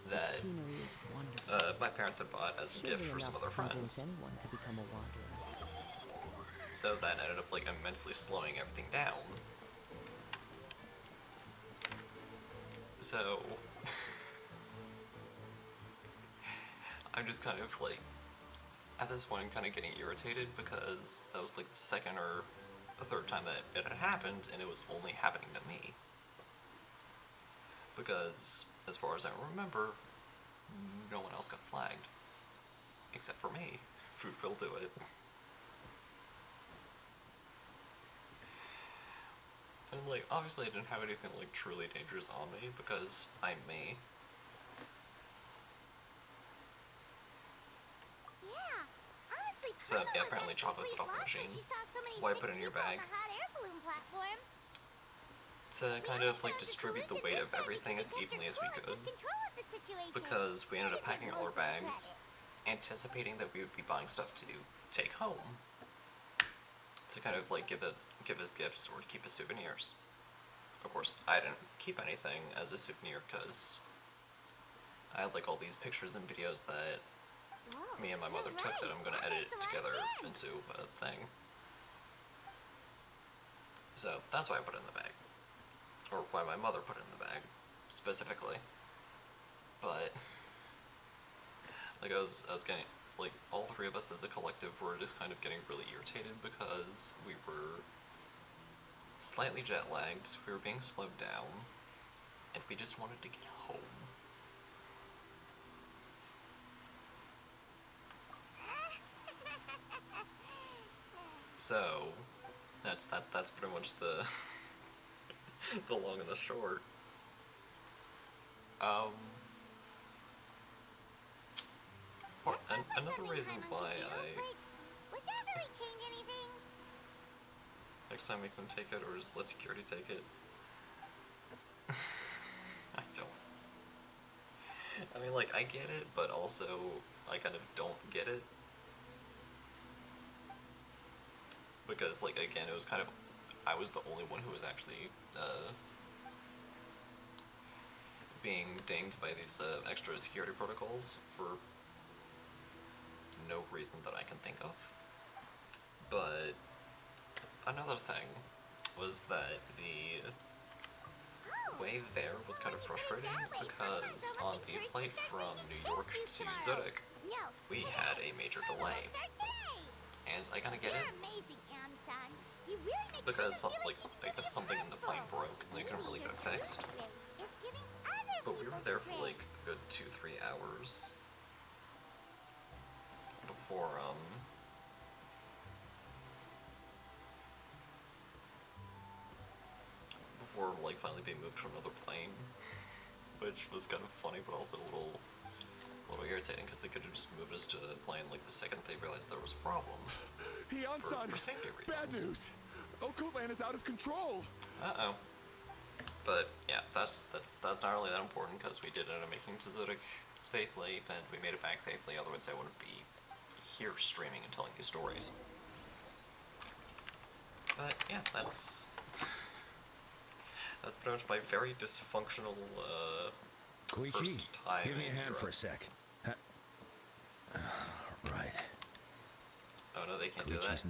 that Scenery is wonderful. my parents had bought as a gift Surely for some enough other to convince friends. anyone to become a wanderer. So that ended up like immensely slowing everything down. So I'm just kind of like, at this point I'm kind of getting irritated because that was like the second or the third time that it had happened, and it was only happening to me. Because, as far as I remember, no one else got flagged. Except for me. Food will do it. And like, obviously I didn't have anything like truly dangerous on me, because I'm me. Yeah, honestly, So, Paula yeah, was apparently at a chocolate's complete off the loss when machine. she saw so many Why sick put it in your people on bag? the hot air balloon platform. To kind of like distribute the weight of everything as evenly as we could. Because we ended up packing all our bags, anticipating that we would be buying stuff to take home. To kind of like give as gifts or to keep as souvenirs. Of course, I didn't keep anything as a souvenir because I had like all these pictures and videos that me and my mother took that I'm gonna edit together into a thing. So that's why I put it in the bag. Or why my mother put it in the bag, specifically. But like I was getting, like, all three of us as a collective were just kind of getting really irritated because we were slightly jet lagged, we were being slowed down, and we just wanted to get home. So that's pretty much the the long and the short. Another reason why Would that really change anything? next time we can take it, or just let security take it. I don't. I mean, like, I get it, but also I kind of don't get it. Because, like, again, it was kind of, I was the only one who was actually, being dinged by these, extra security protocols for no reason that I can think of. But another thing was that the way there was kind of frustrating because on the flight from New York to Zurich, we had a major delay. And I kind of get it, because like, I guess something in the plane broke and they couldn't really get it fixed. But we were there for like a good 2-3 hours before like finally being moved to another plane, which was kind of funny, but also a little irritating because they could have just moved us to a plane like the second they realized there was a problem Hyun-san, for safety reasons. bad news. Okoland is out of control. Uh-oh. But yeah, that's not really that important because we did end up making it to Zurich safely, and we made it back safely. Otherwise, I wouldn't be here streaming and telling you stories. But yeah, that's pretty much my very dysfunctional Koichi, first time give me a in hand Europe. for a sec. Right. Oh no, they can't do that.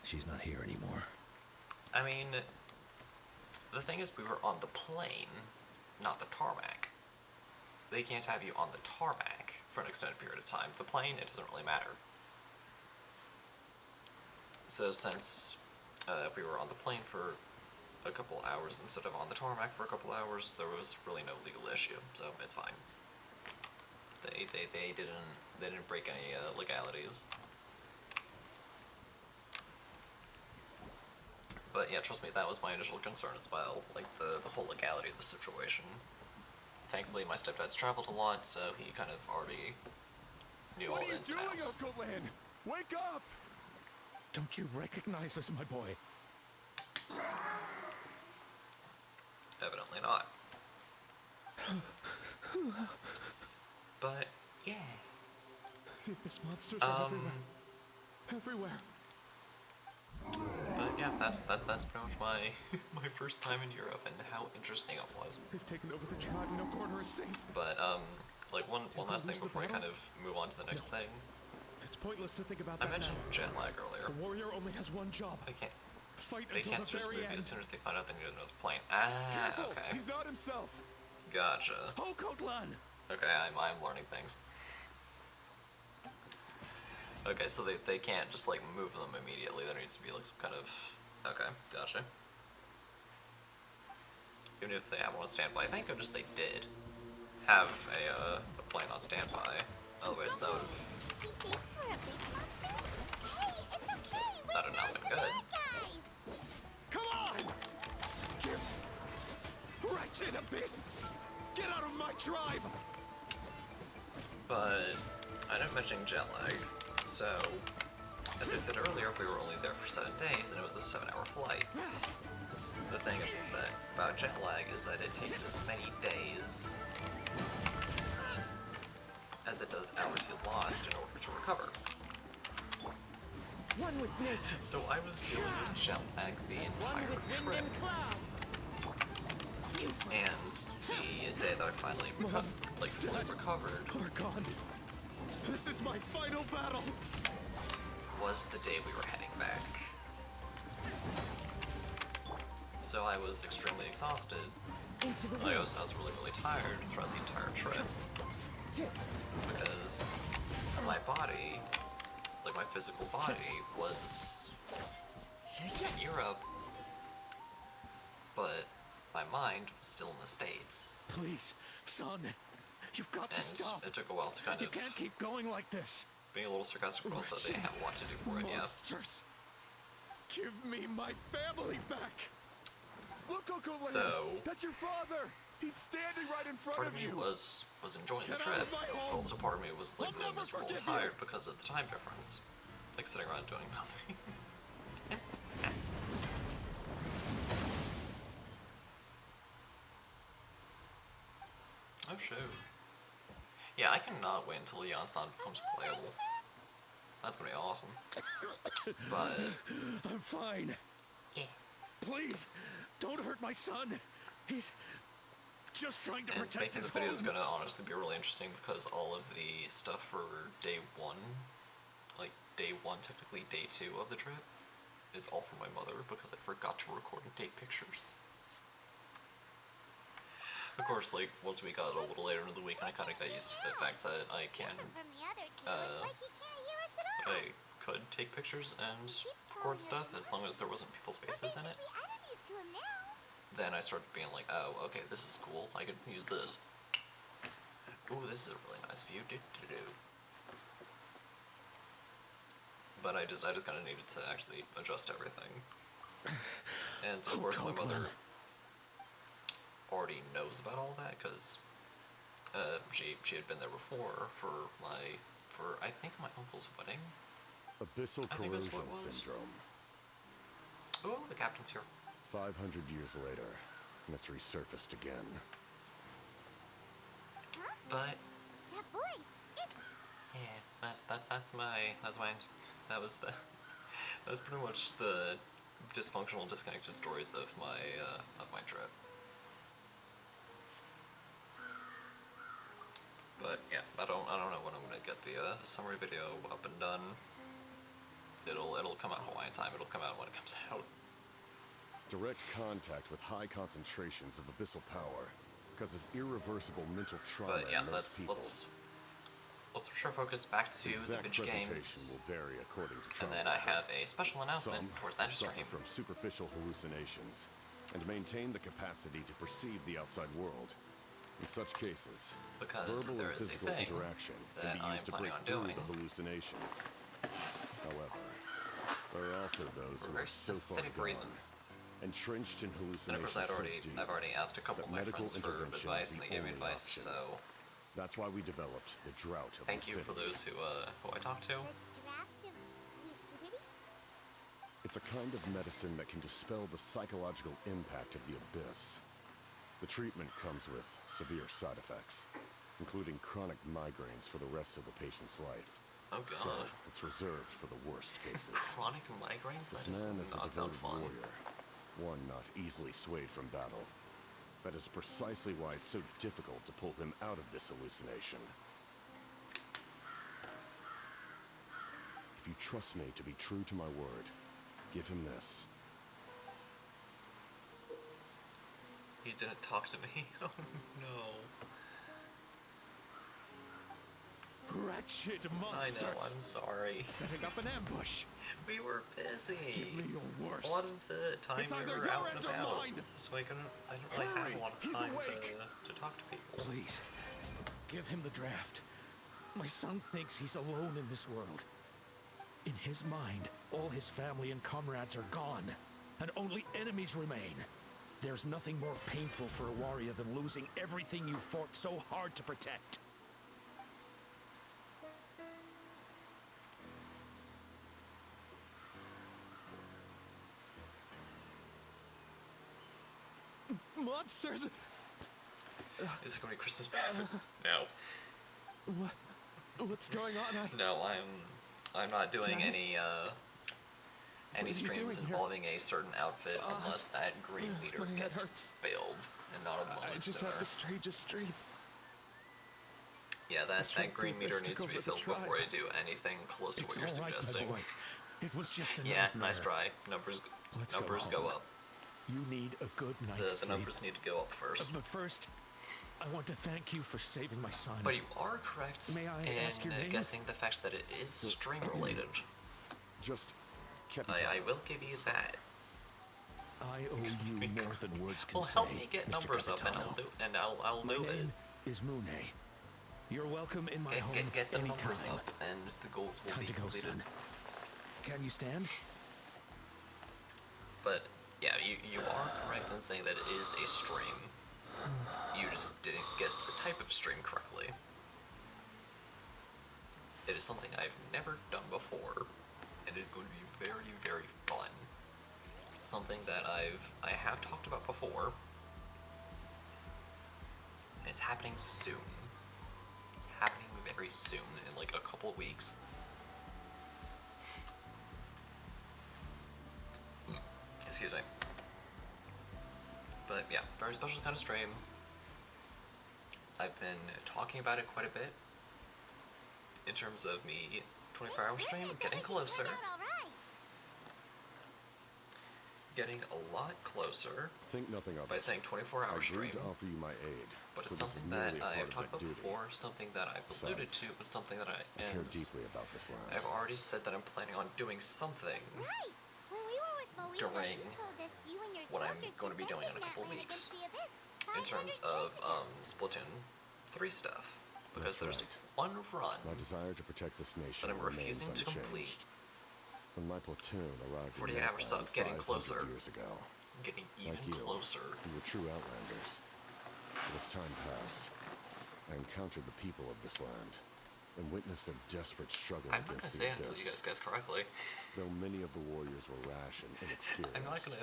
She's not here anymore. I mean, the thing is, we were on the plane, not the tarmac. They can't have you on the tarmac for an extended period of time. The plane, it doesn't really matter. So since we were on the plane for a couple hours instead of on the tarmac for a couple hours, there was really no legal issue, so it's fine. They didn't break any legalities. But yeah, trust me, that was my initial concern as well, like the whole legality of the situation. Thankfully, my stepdad's traveled a lot, so he kind of already knew all What are the you ins and doing, outs. Okoland? Wake up! Don't you recognize us, my boy? Evidently not. But yeah. The abyss monsters are everywhere. Everywhere. But yeah, that's pretty much my my first time in Europe and how interesting it was. They've taken over the tribe and no corner is safe. But like one last thing lose the before I battle? kind of move on to the next thing. It's pointless to think about I that mentioned now. jet lag earlier. The warrior only has one job. They can't Fight they until can't the just very move you end. as soon as they find out they need another plane. Ah, Careful! okay. He's not himself. Gotcha. Okoland! Okay, I'm learning things. Okay, so they can't just like move them immediately. There needs to be like some kind of... Okay, gotcha. Even if they have one on standby. Thank goodness they did have a plane on standby. Otherwise that would have... He thinks we're a big monster? Hey, it's okay. That'd have not been good. Guys. Come on! Give... Wretched abyss! Get out of my tribe! But I didn't mention jet lag. So, as I said earlier, we were only there for 7 days, and it was a 7-hour flight. The thing about jet lag is that it takes as many days as it does hours you lost in order to recover. One with nature. So I was dealing with jet lag the One entire with wind trip, and cloud. and the day that I finally fully recovered Archon, this is my final battle! was the day we were heading back. So I was extremely exhausted. Into the I wind. was really tired throughout the entire trip Two. because my body, like my physical body, was in Europe, but my mind was still in the States, Please, son, you've got to and stop. it took a while to kind You of can't keep going like this. being a little sarcastic, but also they didn't have a lot to do for it. Yeah. Monsters. Give me my family back. Look, Okoland. So- That's your father. He's standing right in front Part of of me you. was enjoying the Get out trip, of my but home. also part of me was like I'll really never miserable and forgive you. tired because of the time difference, like sitting around doing nothing. Oh shoot. Yeah, I cannot wait until Yansan becomes playable. That's gonna be awesome. But I'm fine. yeah. Please, don't hurt my son. He's just trying to And protect making his the video is home. gonna honestly be really interesting because all of the stuff for day one, like day one, technically day 2 of the trip, is all from my mother because I forgot to record and take pictures. Of course, like, once we got a little later in the week, I kind of got used to the fact that I can, From the other two, it's like he can't hear us at all. I could take pictures and record stuff as long as there wasn't people's faces in it. We added these to him now. Then I started being like, oh, okay, this is cool, I could use this. Ooh, this is a really nice view, do-do-do. but I just kind of needed to actually adjust everything. And of course, my mother already knows about all that because she had been there before for I think my uncle's wedding. Abyssal I think that's corrosion what it was. syndrome. Oh, the captain's here. 500 years later, and it's resurfaced again. Huh? But That voice. It's... yeah, that was pretty much the dysfunctional, disconnected stories of my trip. But yeah, I don't know when I'm gonna get the summary video up and done. It'll come out Hawaiian time. It'll come out when it comes out. Direct contact with high concentrations of abyssal power causes irreversible mental trauma But yeah, in most people. let's switch our focus back to the Exact video presentation games, will vary according to and trauma then I level. have a special announcement Some towards that suffer stream. from superficial hallucinations and maintain the capacity to perceive the outside world. In such cases, Because verbal there and is a physical thing interaction that can be I'm used to planning break on through doing. the hallucination. However, there are also those For a who very are so far specific gone, reason. entrenched in And hallucinations of course, so I've already asked a couple of that my medical friends for intervention is advice, and the they gave me only advice. option. So That's why we developed the drought of thank you for lucidity. those who I talked to. The draft of lucidity? It's a kind of medicine that can dispel the psychological impact of the abyss. The treatment comes with severe side effects, including chronic migraines for the rest of the patient's life. Oh So, god, it's reserved for the worst cases. chronic migraines? That This does man is a not sound devoted fun. warrior, one not easily swayed from battle. That is precisely why it's so difficult to pull him out of this hallucination. If you trust me to be true to my word, give him this. He didn't talk to me. Oh no. Wretched I monsters! know, I'm sorry. Setting up an ambush. We were busy. Give me your worst. A lot of the time It's we either were your out and end or about, mine. so I didn't really have Hurry, a lot of he's time awake. to talk to people. Please, give him the draft. My son thinks he's alone in this world. In his mind, all his family and comrades are gone, and only enemies remain. There's nothing more painful for a warrior than losing everything you fought so hard to protect. Monsters! Is it going to be Christmas benefit? No. What's going on? No, I'm not doing Dad? any are you streams doing here? involving a certain outfit unless that green meter my head gets hurts. failed and not a I moment just sooner. had the strangest dream. Yeah, that tried green to meter stick needs to be over the filled before I tribe. do anything close to what you're It's all right, my suggesting. boy. It was just a Yeah, nightmare. nice try. Numbers Let's go go home. up. You need a good night's The sleep. numbers need to go up first. But first, I want to thank you for saving my son. But you are correct May I in ask your name? guessing the fact that it is stream related. Just kept I will give you that. I owe you more than words can Well, say. help me get Mr. numbers up, and I'll My do it. name is Mune. You're welcome in my home Get the anytime. numbers up, and the goals will Time be to go, completed. son. Can you stand? But yeah, you are correct in saying that it is a stream. You just didn't guess the type of stream correctly. It is something I've never done before, and it is going to be very, very fun. It's something that I have talked about before, and it's happening soon. It's happening very soon, in like a couple of weeks. Excuse me. But yeah, very special kind of stream. I've been talking about it quite a bit in terms of me 24-hour stream, getting closer, getting a lot closer think nothing of by it. saying I 24-hour stream. agreed to offer you my aid. But so it's this something is that merely a part I've of talked that about duty. before, something that I've alluded to, Besides, but something that I care deeply about this land. I've already said that I'm planning on doing something Right. When we were with Moe, during you told us you and your what I'm soldiers going to be doing in a defended couple that land weeks against the abyss in terms 500 of years ago. Splatoon 3 stuff. Because That's there's right. one run My desire to protect this nation that I'm remains refusing to unchanged. complete When my platoon arrived 48 in hour sub, Natlan getting 500 closer. years ago, Getting even like you, closer. we were true outlanders. But as time passed, I encountered the people of this land and witnessed their desperate struggle I'm not gonna against say the it until you abyss. guys correctly. Though many of the warriors were rash and inexperienced, I'm not they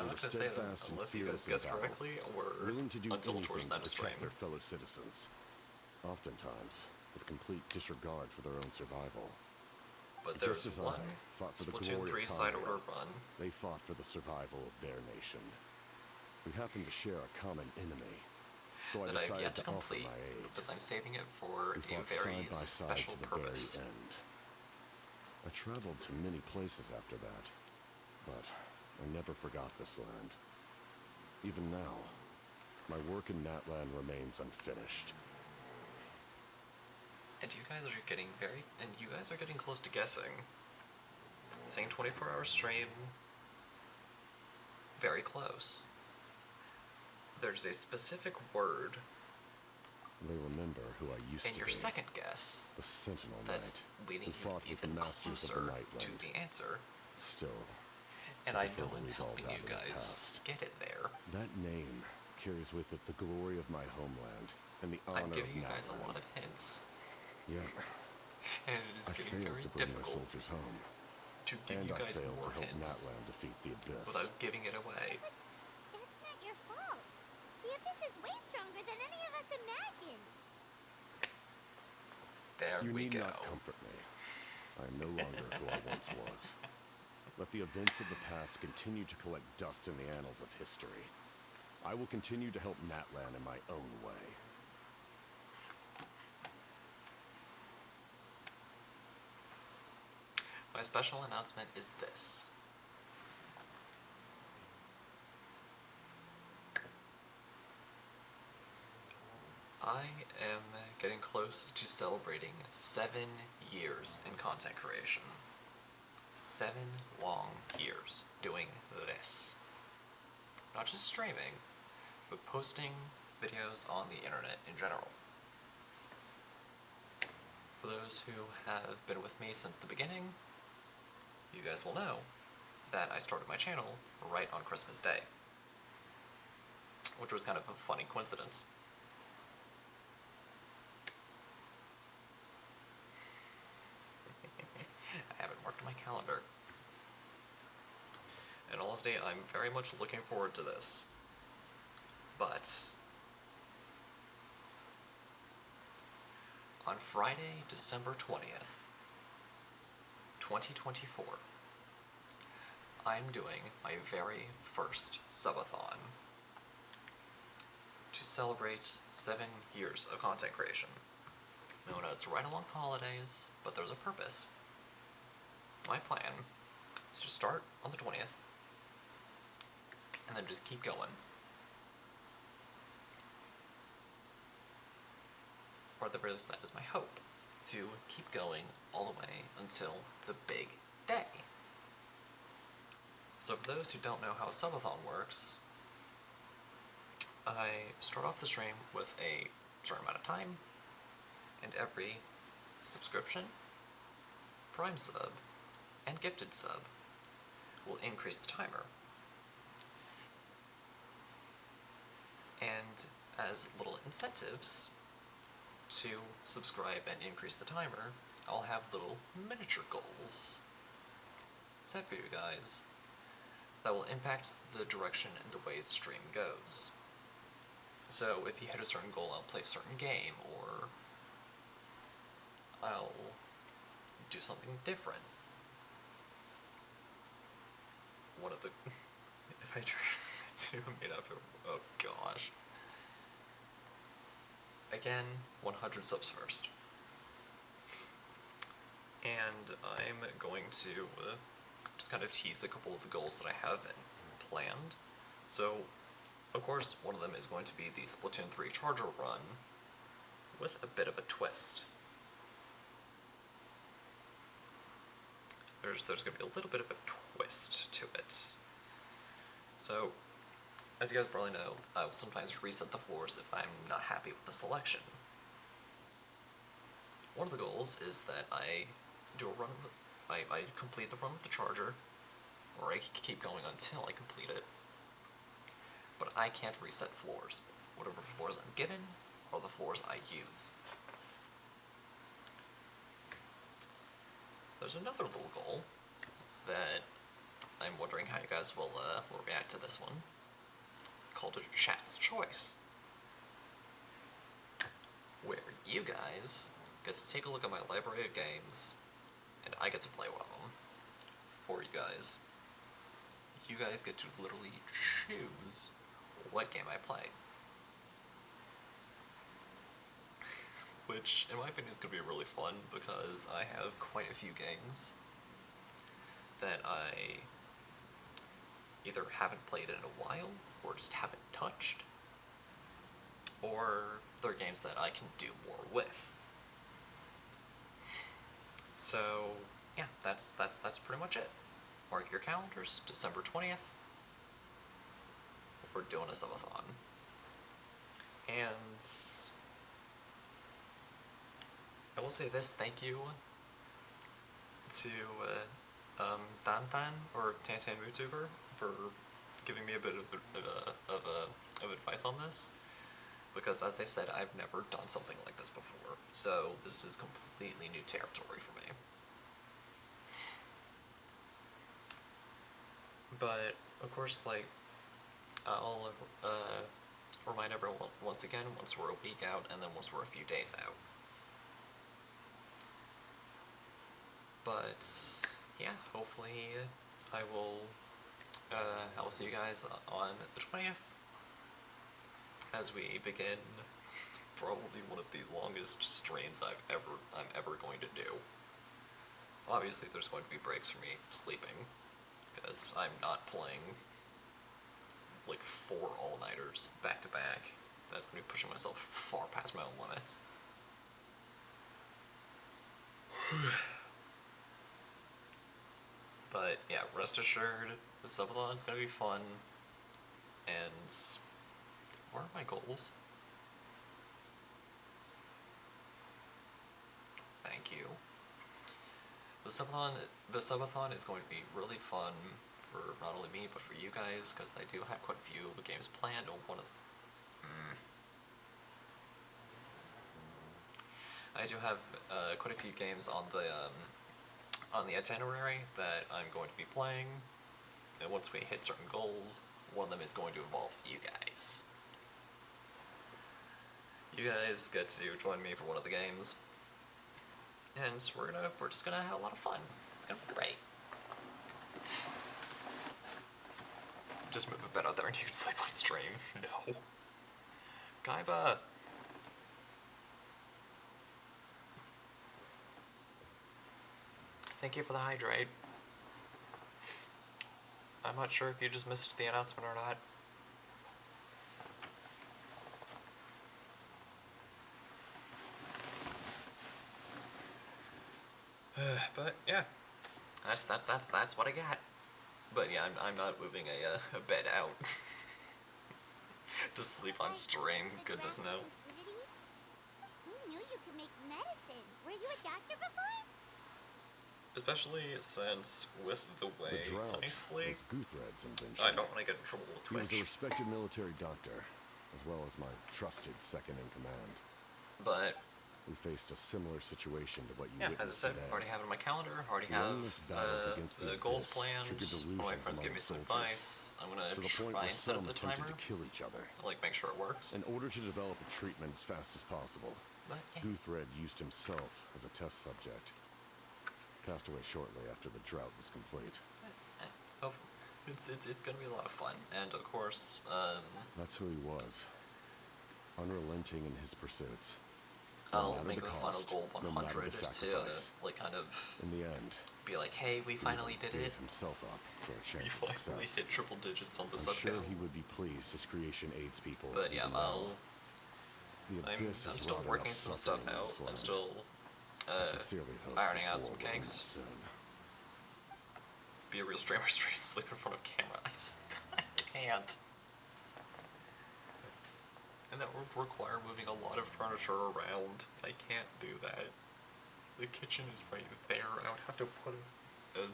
were gonna say it steadfast and unless you guys fearless in guess battle, correctly or willing to do until towards anything that to stream. protect their fellow citizens, oftentimes with complete disregard for their own survival. But Just there's as one I fought for the Splatoon glory 3 of side Conrad, order run. they fought for the survival of their nation. We happened to share a common enemy, so I That I've decided yet to to offer complete my aid. because I'm saving it for We a fought very side by side special to the purpose. very end. I traveled to many places after that, but I never forgot this land. Even now, my work in Natlan remains unfinished. And you guys are getting close to guessing. Saying 24-hour stream, very close. There's a specific word They remember who I used in to your be. second guess The Sentinel that's Knight, leading who you fought with the even masters of closer the to Nightland. the answer. Still, And I I prefer know to I'm leave all helping that you in the guys past. get it there. that name carries with it the glory of my homeland and the honor I'm giving you of guys a Natlan. lot of hints, Yet, and it is I getting failed very to bring my difficult soldiers home, to give and you I guys failed more to help hints Natlan defeat the Abyss. without giving it away. That's not your fault. The Abyss is way stronger than any of us imagined. There You we need go. not comfort me. I am no longer who I once was. Let the events of the past continue to collect dust in the annals of history. I will continue to help Natlan in my own way. My special announcement is this. I am getting close to celebrating 7 years in content creation. 7 long years doing this. Not just streaming, but posting videos on the internet in general. For those who have been with me since the beginning, you guys will know that I started my channel right on Christmas Day, which was kind of a funny coincidence. I have it marked in my calendar. In all honesty, I'm very much looking forward to this. But on Friday, December 20th, 2024, I'm doing my very first subathon to celebrate 7 years of content creation. No, it's right along holidays, but there's a purpose. My plan is to start on the 20th, and then just keep going. Or at the very least, that is my hope, to keep going all the way until the big day. So for those who don't know how a subathon works, I start off the stream with a certain amount of time, and every subscription, Prime sub, and gifted sub will increase the timer. And as little incentives to subscribe and increase the timer, I'll have little miniature goals set for you guys that will impact the direction and the way the stream goes. So if you hit a certain goal, I'll play a certain game, or I'll do something different. One of the... if I try to meet up... oh gosh. Again, 100 subs first. And I'm going to just kind of tease a couple of the goals that I have planned. So, of course, one of them is going to be the Splatoon 3 Charger run with a bit of a twist. There's going to be a little bit of a twist to it. So, as you guys probably know, I will sometimes reset the floors if I'm not happy with the selection. One of the goals is that I do a run I complete the run with the charger, or I keep going until I complete it. But I can't reset floors. Whatever floors I'm given are the floors I use. There's another little goal that I'm wondering how you guys will react to this one, called a Chat's Choice, where you guys get to take a look at my library of games, and I get to play one of them for you guys. You guys get to literally choose what game I play. Which, in my opinion, is going to be really fun, because I have quite a few games that I either haven't played in a while, or just haven't touched, or they're games that I can do more with. So, yeah, that's pretty much it. Mark your calendars, December 20th. We're doing a subathon. And I will say this, thank you to Dantan, or Tantan YouTuber, for giving me a bit of advice on this. Because, as I said, I've never done something like this before, so this is completely new territory for me. But, of course, like, I'll remind everyone once again, once we're a week out, and then once we're a few days out. But, yeah, hopefully I will see you guys on the 20th, as we begin probably one of the longest streams I'm ever going to do. Obviously, there's going to be breaks for me sleeping, because I'm not playing like 4 all-nighters back to back. That's going to be pushing myself far past my own limits. But yeah, rest assured, the subathon's going to be fun. And what are my goals? Thank you. The subathon is going to be really fun for not only me, but for you guys, because I do have quite a few games planned. I do have quite a few games on the itinerary that I'm going to be playing, and once we hit certain goals, one of them is going to involve you guys. You guys get to join me for one of the games, and we're just gonna have a lot of fun. It's gonna be great. Just move a bed out there and you can sleep on stream. No. Kaiba! Thank you for the hydrate. I'm not sure if you just missed the announcement or not. But yeah, that's what I got. But yeah, I'm not moving a bed out to sleep on stream. Goodness no. Who knew you could make medicine? Were you a doctor before? Especially since with the way The drought I sleep, was Guthred's invention. I don't want to get in trouble with He was a Twitch. respected military doctor, as well as my trusted second-in-command. But We faced a similar situation to what you yeah, as I witnessed said, today. already have it in my calendar. Already The have endless battles against the the goals abyss planned. triggered One of my friends delusions gave me some among the advice. I'm gonna to the point try where and set some up the attempted timer, to kill each other. like make sure it works. In order to develop a treatment as fast as possible, But yeah, Guthred used himself as a test subject. Passed away shortly after the drought was complete. oh, it's gonna be a lot of fun. And of course, That's who he was. Unrelenting in his pursuits. I'll matter make the the final cost, goal no matter 100 the to sacrifice. like kind of In the end, be like, hey, we finally did gave it. himself up for a We chance of finally success. hit triple digits on the I'm sub sure count. he would be pleased his creation aids people. But yeah, even now. The I'm abyss has still wrought working enough some stuff suffering in out. this I'm land. still I sincerely hope ironing this out war some will end kinks. soon. Be a real streamer, sleep in front of camera. I can't. And that would require moving a lot of furniture around. I can't do that. The kitchen is right there. I would have to put a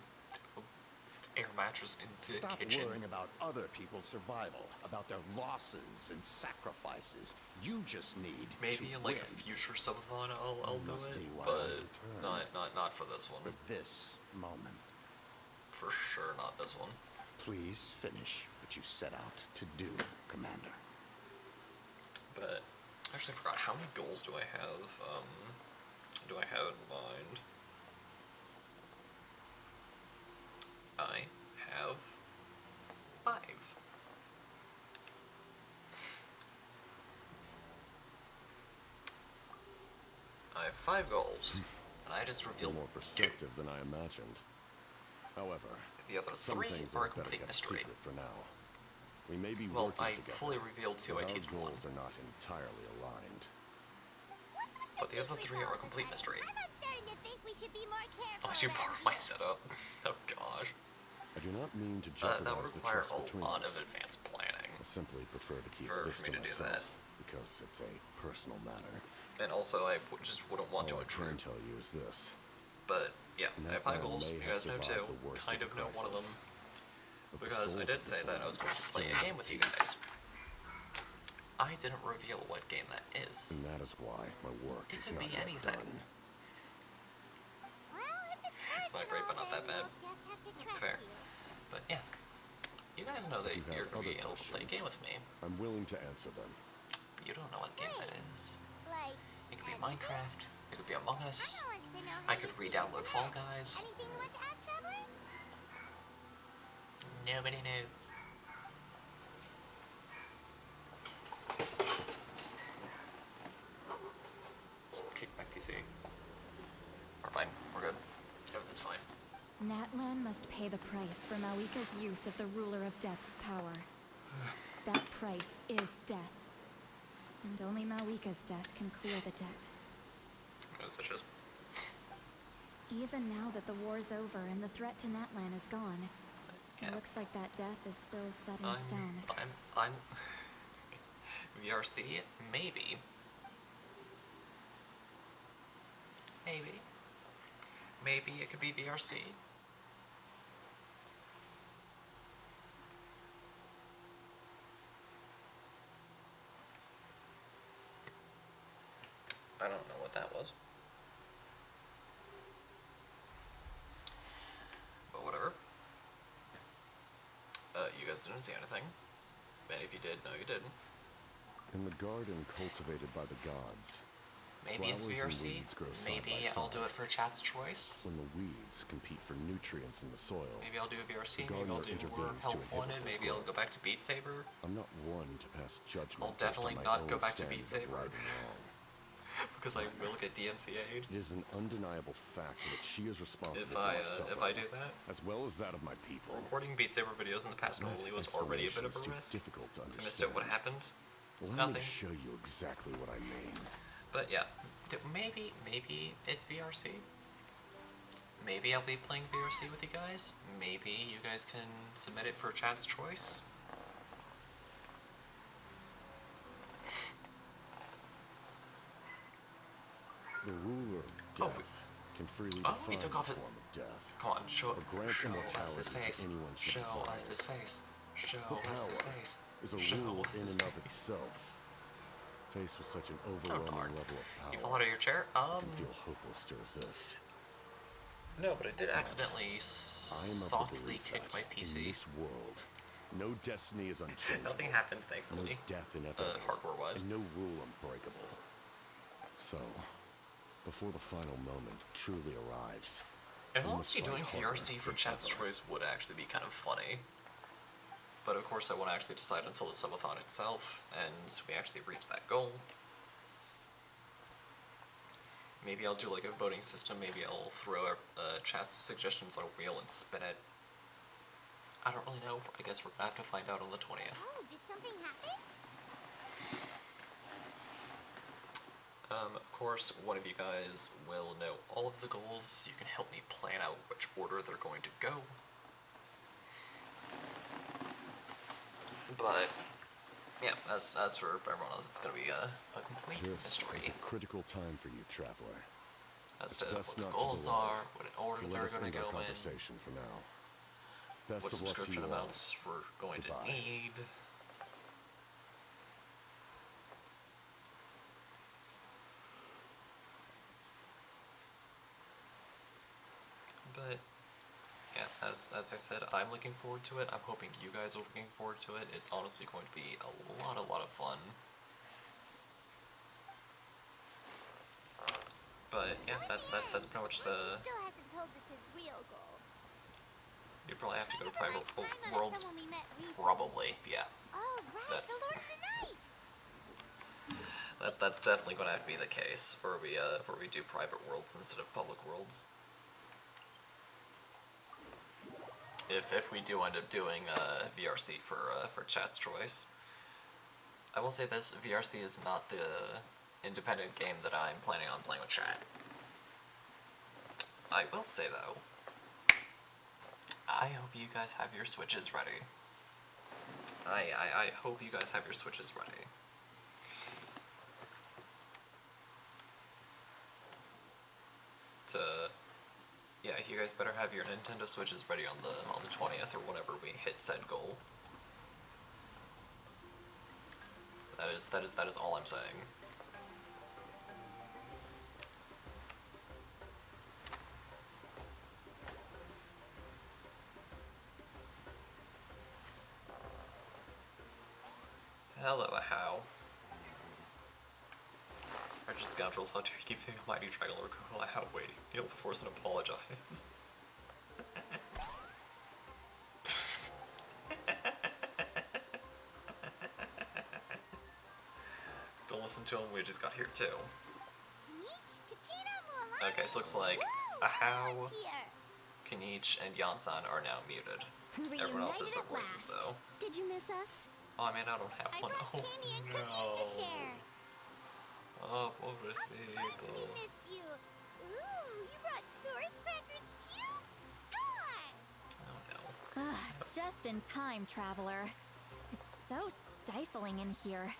air mattress in the Stop kitchen. worrying about other people's survival, about their losses and sacrifices. You just need Maybe to in like win. a future subathon I'll do Must it, be why I but returned. not for this one. For this moment. For sure not this one. Please finish what you set out to do, Commander. But I actually forgot, how many goals do I have? Do I have in mind? I have 5. I have 5 goals, and I just You're revealed more 2. perceptive than I imagined. However, The other some 3 things are a better complete kept mystery. secret for now. We may be Well, working I together, fully revealed 2, I but our teased 1. goals are not entirely aligned. But the other 3 are a complete mystery. I'm starting to think we should be more careful. Unless you around borrow my here. setup. Oh gosh. I do not mean to That jeopardize would the require trust between a lot us. of advanced planning. I simply prefer to keep for this me to to do myself that. because it's a personal matter. And also, I just wouldn't want All to I can intrude. tell you is this. But yeah, I have 5 man goals. may You have guys know survived 2. the worst Kind of of the know one of them. crisis, but the Because I souls did of the say that I was going to play a still game with you guys. I didn't reveal what game that is. And that is why my work It is could not be yet anything. done. Well, if It's not great, but not that bad. We'll just have to trust Fair. you. But yeah, you guys know that If you you're have going to be other able to play a questions, game with me. I'm willing to answer them. But you don't know what game that is. Like, It could be Minecraft. It could be Among I Us. want to know I how could you re-download keep Fall the Guys. Anything you want to ask, Traveler? Nobody knows. Just kick my PC. We're fine. We're good. Everything's fine. Natlan must pay the price for Malika's use of the Ruler of Death's power. That price is death. And only Malika's death can clear the debt. No such as. Even now that the war's over and the threat to Natlan is gone, Yeah. it looks like that death is still set in stone. I'm VRC? Maybe. Maybe. Maybe it could be VRC. I don't know what that was. But whatever. You guys didn't see anything. And if you did, no you didn't. In the garden cultivated by the gods, Maybe it's flowers and VRC. weeds grow side Maybe by I'll do side. it for chat's choice. When the weeds compete for nutrients in the soil, Maybe I'll do a VRC. The Maybe I'll gardener do more intervenes to help inhibit wanted. their Maybe I'll go growth. back to Beat Saber. I'm not one to pass judgment. I'll based on definitely my not own go back to Beat standard of Saber. right and wrong. Because I will get DMCA'd It is an undeniable fact that she is responsible if for I my suffering, if I do that. as well as that of my people. Recording Beat Saber videos in the past That normally was already a bit of explanation is a too risk. difficult to I understand. missed out what happened. Allow me Nothing. to show you exactly what I mean. But yeah, maybe it's VRC. Maybe I'll be playing VRC with you guys. Maybe you guys can submit it for chat's choice. The ruler of Oh, death can freely oh, define he the took off form his- of death. Come on, show Or grant us his immortality to face. anyone she Show us desires. his face. Show The us his power face. is a Show rule us in his and of face. itself. Faced with such an Oh overwhelming darn! level of You power, fall out of your chair. it can feel hopeless to resist. No, but I did accidentally I am of the softly belief kick that my in PC. this world, no destiny is unchangeable. Nothing happened, No thankfully. death inevitable. Hardware-wise. And no rule unbreakable. So, before the final moment truly arrives, And we honestly, must doing fight VRC harder for than chat's ever. choice would actually be kind of funny. But of course, I won't actually decide until the subathon itself, and we actually reach that goal. Maybe I'll do like a voting system. Maybe I'll throw chat's suggestions on a wheel and spin it. I don't really know. I guess we're gonna have to find out on the 20th. Oh, did something happen? Of course, one of you guys will know all of the goals, so you can help me plan out which order they're going to go. But, yeah, as for everyone else, it's going to be a complete This mystery. is a critical time for you, traveler. as to Best what the not to goals delay. are, what order So they're let us going to end go our in, conversation for now. Best what of luck to subscription you all. amounts we're going Goodbye. to need. But yeah, as I said, I'm looking forward to it. I'm hoping you guys are looking forward to it. It's honestly going to be a lot of fun. But yeah, that's pretty much the. Still hasn't told us his real goal. You probably have to go to Kind private of like Paimon or worlds. someone we met recently. Probably, yeah. Oh, right, That's- the Lord of the Night! That's definitely going to have to be the case where we do private worlds instead of public worlds. If we do end up doing VRC for chat's choice, I will say this: VRC is not the independent game that I'm planning on playing with chat. I will say though, I hope you guys have your Switches ready. I hope you guys have your Switches ready. Yeah, you guys better have your Nintendo Switches ready on the 20th or whenever we hit said goal. That is all I'm saying. Hello, how? Righteous scoundrels, how do you keep thinking mighty dragon lord how wait, kneel before us and apologize. Don't listen to him, we just got here too. Okay, so looks like Ahau, Kanich, and Yansan are now muted. Everyone else has their voices though. Did you miss us? Oh man, I don't have I one. brought Oh candy and no. cookies to share. Oh, We pobrecito. missed you. Ooh, you brought source crackers too? Score! Oh no. Just in time, traveler. It's so stifling in here.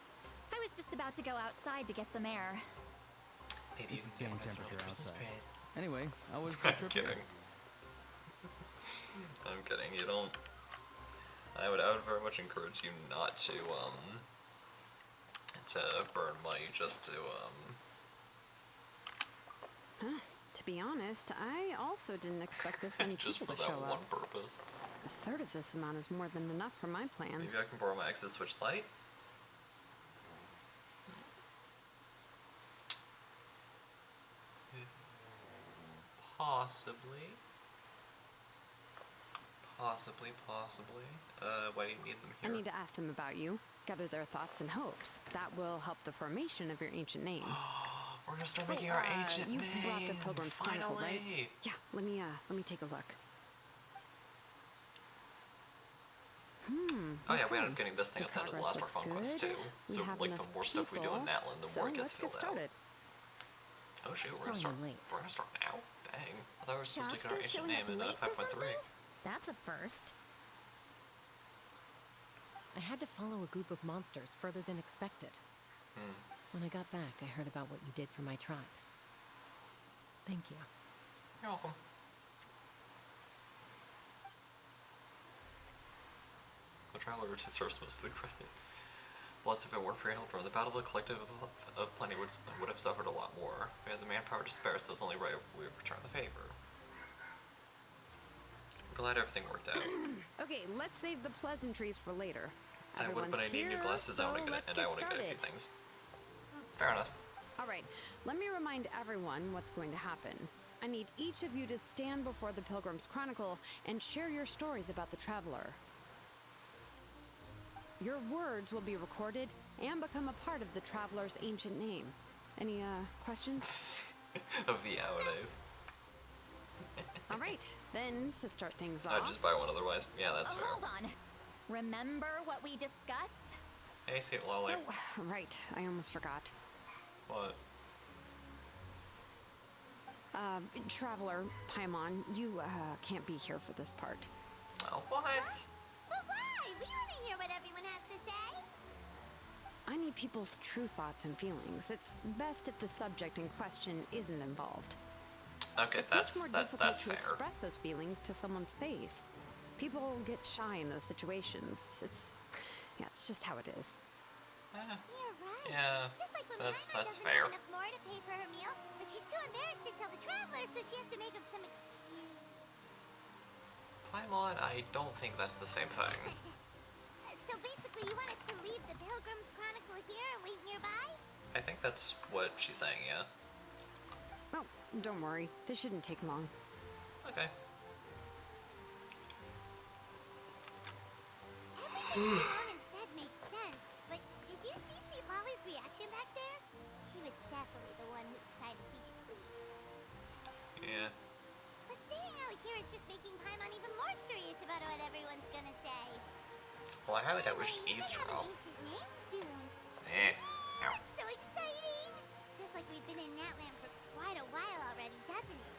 I was just about to go outside to get some air. Maybe you It's can the get same one temperature Christmas outside. praise. Anyway, how was the I'm trip here? kidding. I'm kidding. You don't. I would very much encourage you not to burn money just to To be honest, I also didn't expect this many just people for to that show one up. purpose. A third of this amount is more than enough for my plan. Maybe I can borrow my ex's Switch Lite. Possibly. Possibly. Why do you need them I here? need to ask them about you, gather their thoughts and hopes. That will help the formation of your ancient name. We're gonna start making our ancient you name. brought the Pilgrim's Chronicle, right? Finally. Yeah, let me take a look. Oh yeah, we ended Okay. up getting this thing The at the end of the last progress Far looks Quest good. too. We So have like the enough more stuff we do in people, Natlan, the so more it gets let's get filled out. started. Oh shoot, we're Sorry gonna start. I'm late. We're gonna start now. Dang, I thought we were supposed to get our Shaska ancient showing name up in late for 5.3. something? That's a first. I had to follow a group of monsters further than expected. When I got back, I heard about what you did for my tribe. Thank you. You're welcome. The traveler deserves most of the credit. Plus, if it weren't for your help from the battle, the collective of plenty would have suffered a lot more. We had the manpower to spare, so it was only right we would return the favor. I'm glad everything worked out. Okay, let's save the pleasantries for later. But I need new here, glasses. so I want to let's get get a few started. things. Fair enough. All right, let me remind everyone what's going to happen. I need each of you to stand before the Pilgrim's Chronicle and share your stories about the Traveler. Your words will be recorded and become a part of the Traveler's ancient name. Any, questions? Of the nowadays. All right, then, to start things I'd off... just buy one otherwise. Yeah, that's fair. Hold on. Remember what we discussed? Hey, Sweet Lolly. Oh, right, I almost forgot. What? Traveler, Paimon, you, can't be here for this part. Oh, what? But why? We want to hear what everyone has to say. I need people's true thoughts and feelings. It's best if the subject in question isn't involved. Okay, It's much more that's difficult to fair. express those feelings to someone's face. People get shy in those situations. It's just how it is. You're right. Yeah, Just like when that's Paimon doesn't fair. have enough more to pay for her meal, but she's too embarrassed to tell the travelers, so she has to make up some excuse. Paimon, I don't think that's the same thing. So basically, you want us to leave the Pilgrim's Chronicle here and wait nearby? I think that's what she's saying, yeah. Oh, don't worry. This shouldn't take long. Okay. Everything Ronan said made sense, but did you see Lolly's reaction back there? She was definitely the one who decided we should leave. Yeah. But staying out here is just making Paimon even more curious about what everyone's gonna say. Well, I highly doubt we Anyway, should we're gonna have eavesdrop. an ancient name soon. Eh. Ow. That's so exciting! Feels like we've been in Natland for quite a while already, doesn't it?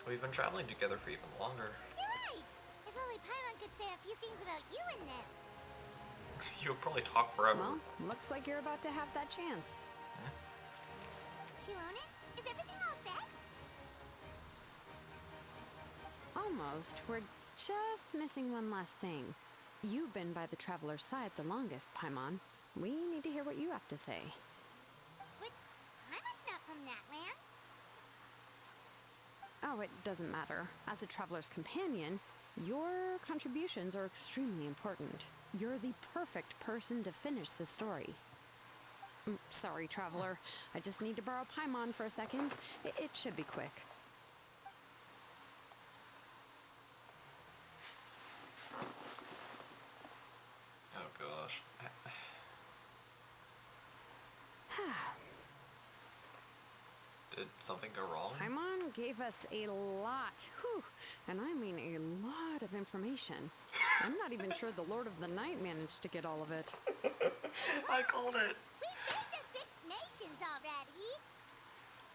We've been traveling together for even longer. You're right! If only Paimon could say a few things about you and them. You'll probably talk forever. Well, looks like you're about to have that chance. Shilonen, is everything all set? Almost. We're just missing one last thing. You've been by the Traveler's side the longest, Paimon. We need to hear what you have to say. But Paimon's not from Natland. Oh, it doesn't matter. As a Traveler's companion, your contributions are extremely important. You're the perfect person to finish the story. Sorry, Traveler. I just need to borrow Paimon for a second. It should be quick. Oh gosh. Did something go wrong? Paimon gave us a lot. Whew. And I mean a lot of information. I'm not even sure the Lord of the Night managed to get all of it. I called it. We've been to 6 nations already.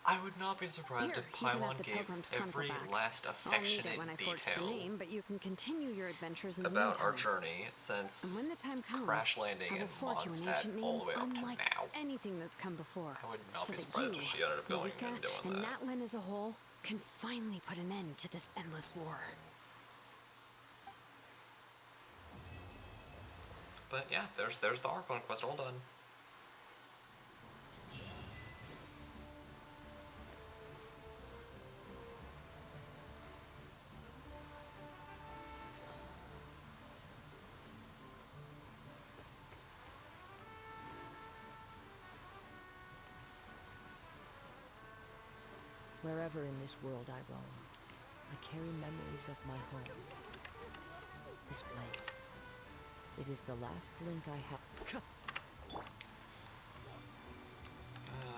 I would not be surprised Here, if you can have Paimon the gave Pilgrim's Chronicle every back. last I'll need affectionate it when I forge the detail name, but you can continue your adventures in the about our meantime. journey And since when the time comes, crash landing I will in forge you an Mondstadt ancient all name the way up to unlike now. anything that's come before. I would not so be that surprised you, if she ended up going Malika, and doing and that. Natlan as a whole can finally put an end to this endless war. But yeah, there's the Archon quest all done. Wherever in this world I roam, I carry memories of my home. This blade. It is the last link I have.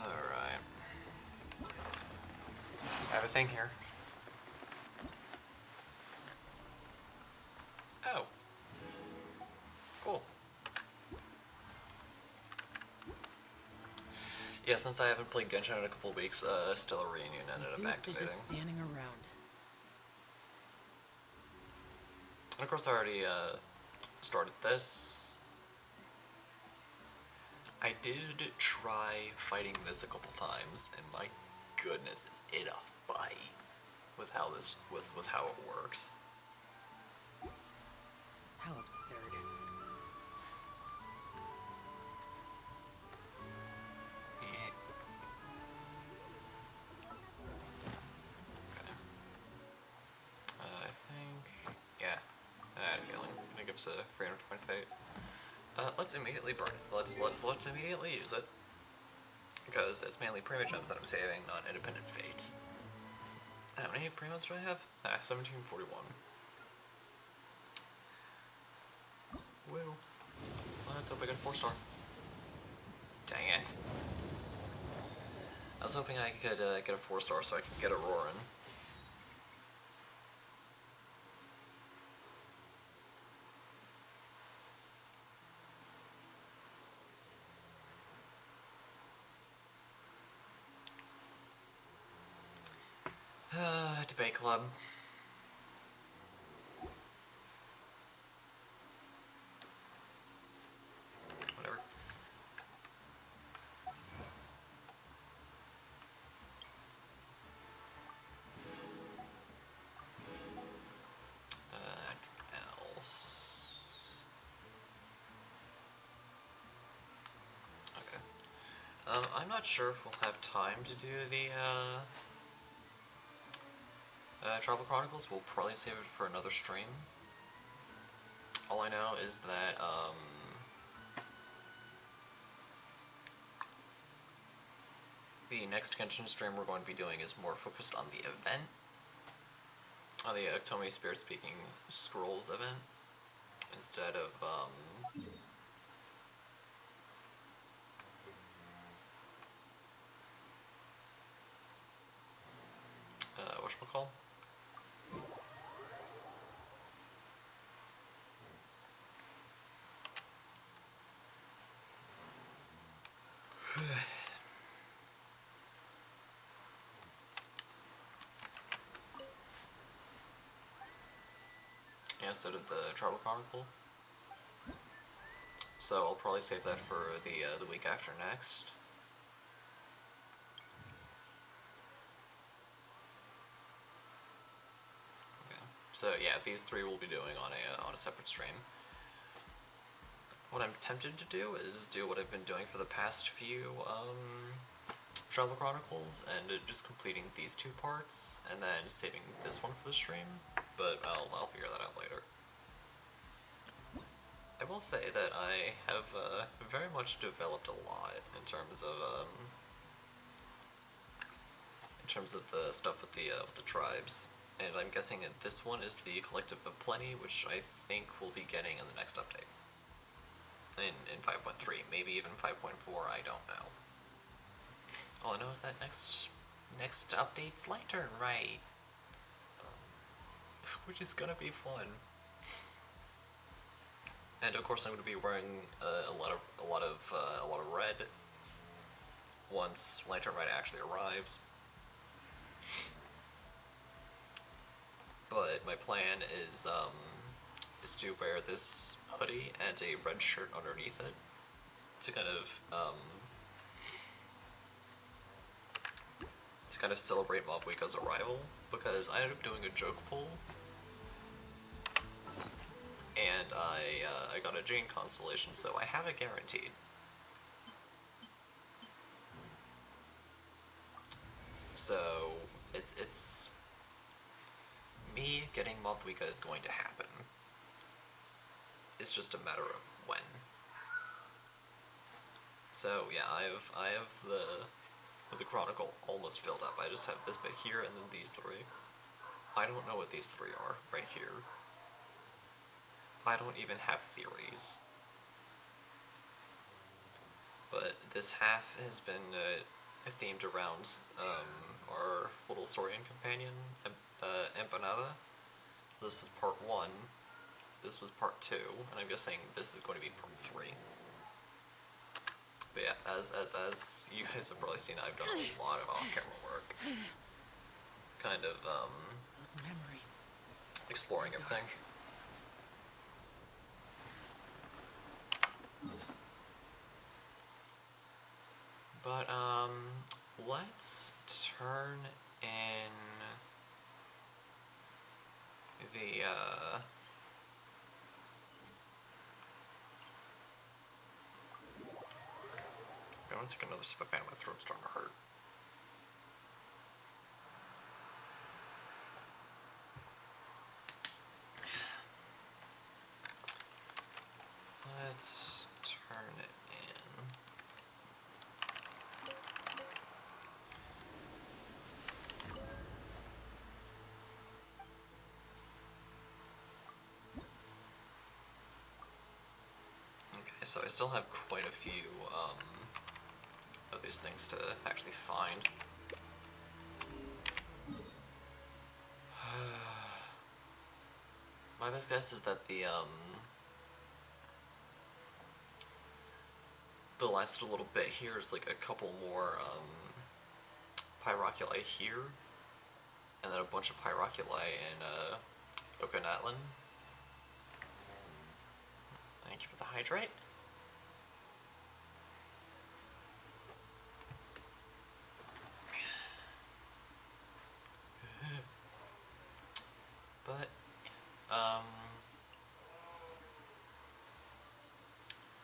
Alright. I have a thing here. Oh. Cool. Yeah, since I haven't played Genshin in a couple of weeks, still a reunion ended up activating. Just standing around. And of course I already started this. I did try fighting this a couple times, and my goodness, is it a fight with how this with how it works. How absurd. I think, yeah, I had a feeling. I think it's a 320 fate. Let's immediately burn it. Let's immediately use it, because it's mainly Prima gems that I'm saving, not independent fates. How many Primas do I have? 1741. Woo. Well, let's hope I get a 4-star. Dang it. I was hoping I could get a 4-star so I could get a Roarin'. Debate club. Whatever. I'm not sure if we'll have time to do the, Travel Chronicles. We'll probably save it for another stream. All I know is that, the next Genshin stream we're going to be doing is more focused on the event. On the Tomy Spirit Speaking Scrolls event. Instead of, whatchamacall? Instead of the Travel Chronicle. So I'll probably save that for the week after next. Okay. So yeah, these three we'll be doing on a separate stream. What I'm tempted to do is do what I've been doing for the past few Travel Chronicles, and just completing these two parts, and then saving this one for the stream. But I'll figure that out later. I will say that I have very much developed a lot in terms of the stuff with the tribes, and I'm guessing that this one is the Collective of Plenty, which I think we'll be getting in the next update. In 5.3, maybe even 5.4, I don't know. All I know is that next update's Lantern, right? Which is gonna be fun. And of course, I'm gonna be wearing a lot of red once Lantern Red actually arrives. But my plan is to wear this hoodie and a red shirt underneath it to kind of celebrate Mobweeka's arrival, because I ended up doing a joke poll, and I got a Jane constellation, so I have it guaranteed. So it's me getting Mobweeka is going to happen. It's just a matter of when. So yeah, I have the Chronicle almost filled up. I just have this bit here and then these three. I don't know what these three are right here. I don't even have theories. But this half has been themed around our little Saurian companion, Empanada. So this is part 1. This was part 2, and I'm guessing this is going to be part 3. But yeah, as you guys have probably seen, I've done a lot of off-camera work. Kind of, Those memories. exploring everything. But, let's turn in the, I'm gonna take another sip of fan, my throat's starting to hurt. Let's turn it in. Okay, so I still have quite a few, of these things to actually find. My best guess is that the last little bit here is like a couple more, Pyroculi here, and then a bunch of Pyroculi in, Okanagan. Thank you for the hydrate. But,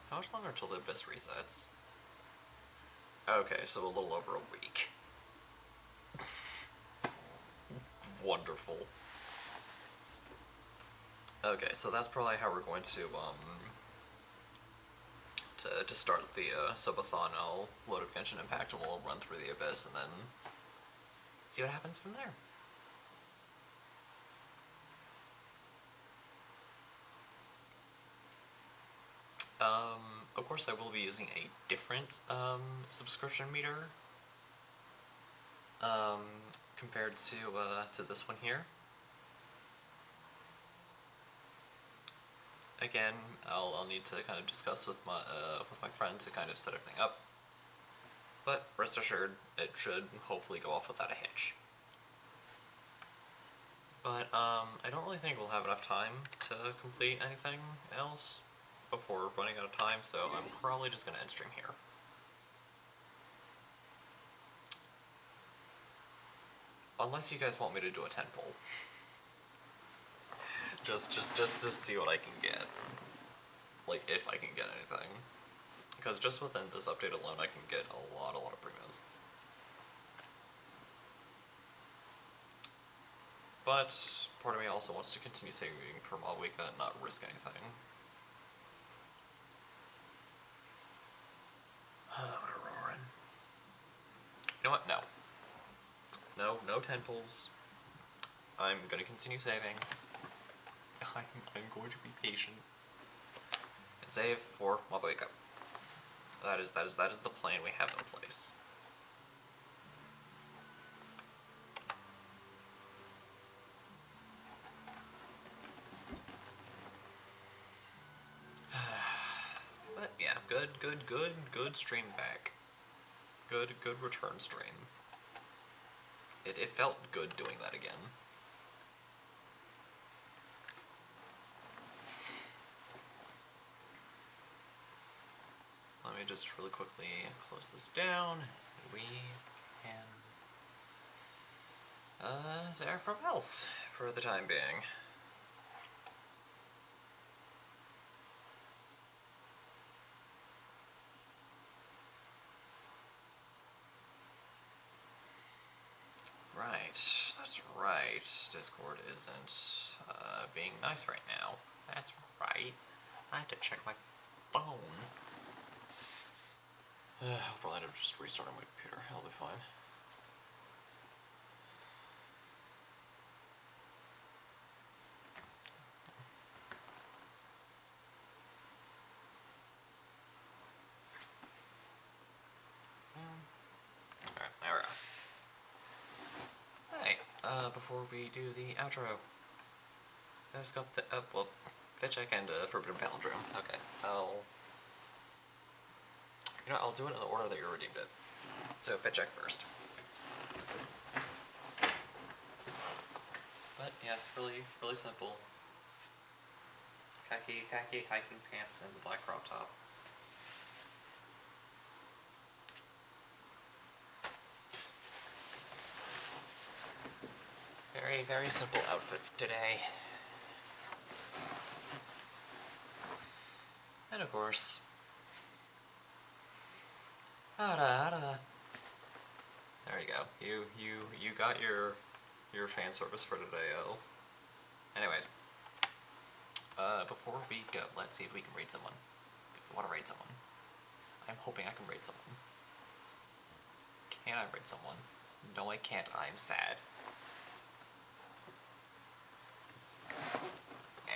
how much longer until the abyss resets? Okay, so a little over a week. Wonderful. Okay, so that's probably how we're going to start the subathon. I'll load up Genshin Impact and we'll run through the Abyss and then see what happens from there. Of course I will be using a different subscription meter compared to this one here. Again, I'll need to kind of discuss with my friend to kind of set everything up. But rest assured, it should hopefully go off without a hitch. But I don't really think we'll have enough time to complete anything else before running out of time, so I'm probably just gonna end stream here. Unless you guys want me to do a 10 poll. Just to see what I can get. Like, if I can get anything. Because just within this update alone, I can get a lot of primos. But part of me also wants to continue saving for Malwika and not risk anything. What a roaring. You know what? No. No 10 pulls. I'm gonna continue saving. I'm going to be patient. And save for Malwika. That is the plan we have in place. But yeah, good stream back. Good return stream. It felt good doing that again. Let me just really quickly close this down. We can say our farewells for the time being. Right, that's right. Discord isn't being nice right now. That's right. I had to check my phone. I'll probably end up just restarting my computer. I'll be fine. Alright, there we go. Alright, before we do the outro, there's got the, well, Fitcheck and Forbidden Palindrome. Okay, you know, I'll do it in the order that you redeemed it. So, Fitcheck first. But, yeah, really simple. Khaki hiking pants and the black crop top. Very simple outfit today. And of course, there you go. You got your fan service for today, oh. Anyways, before we go, let's see if we can raid someone. If we want to raid someone. I'm hoping I can raid someone. Can I raid someone? No, I can't. I'm sad.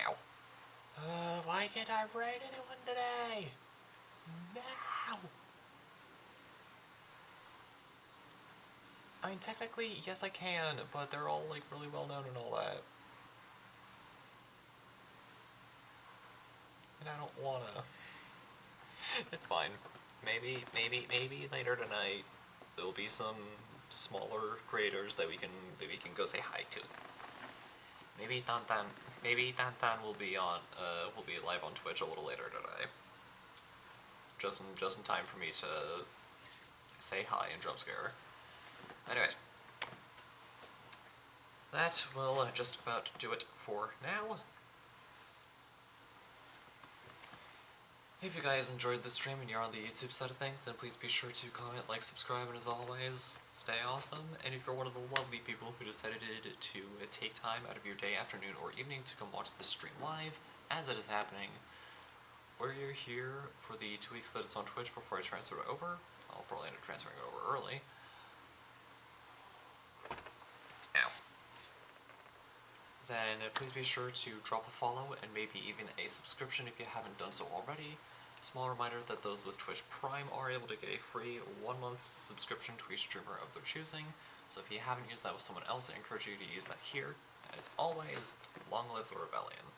Ow. Why can't I raid anyone today? No! I mean, technically, yes I can, but they're all, like, really well known and all that. And I don't wanna. It's fine. Maybe later tonight there'll be some smaller creators that we can go say hi to. Maybe Tantan will be live on Twitch a little later today. Just in time for me to say hi and jump scare. Anyways, that will just about do it for now. If you guys enjoyed this stream and you're on the YouTube side of things, then please be sure to comment, like, subscribe, and as always, stay awesome. And if you're one of the lovely people who decided to take time out of your day, afternoon, or evening to come watch this stream live, as it is happening, or you're here for the 2 weeks that it's on Twitch before I transfer it over, I'll probably end up transferring it over early. Ow. Then please be sure to drop a follow and maybe even a subscription if you haven't done so already. Small reminder that those with Twitch Prime are able to get a free 1 month subscription to a streamer of their choosing. So if you haven't used that with someone else, I encourage you to use that here. And as always, long live the rebellion.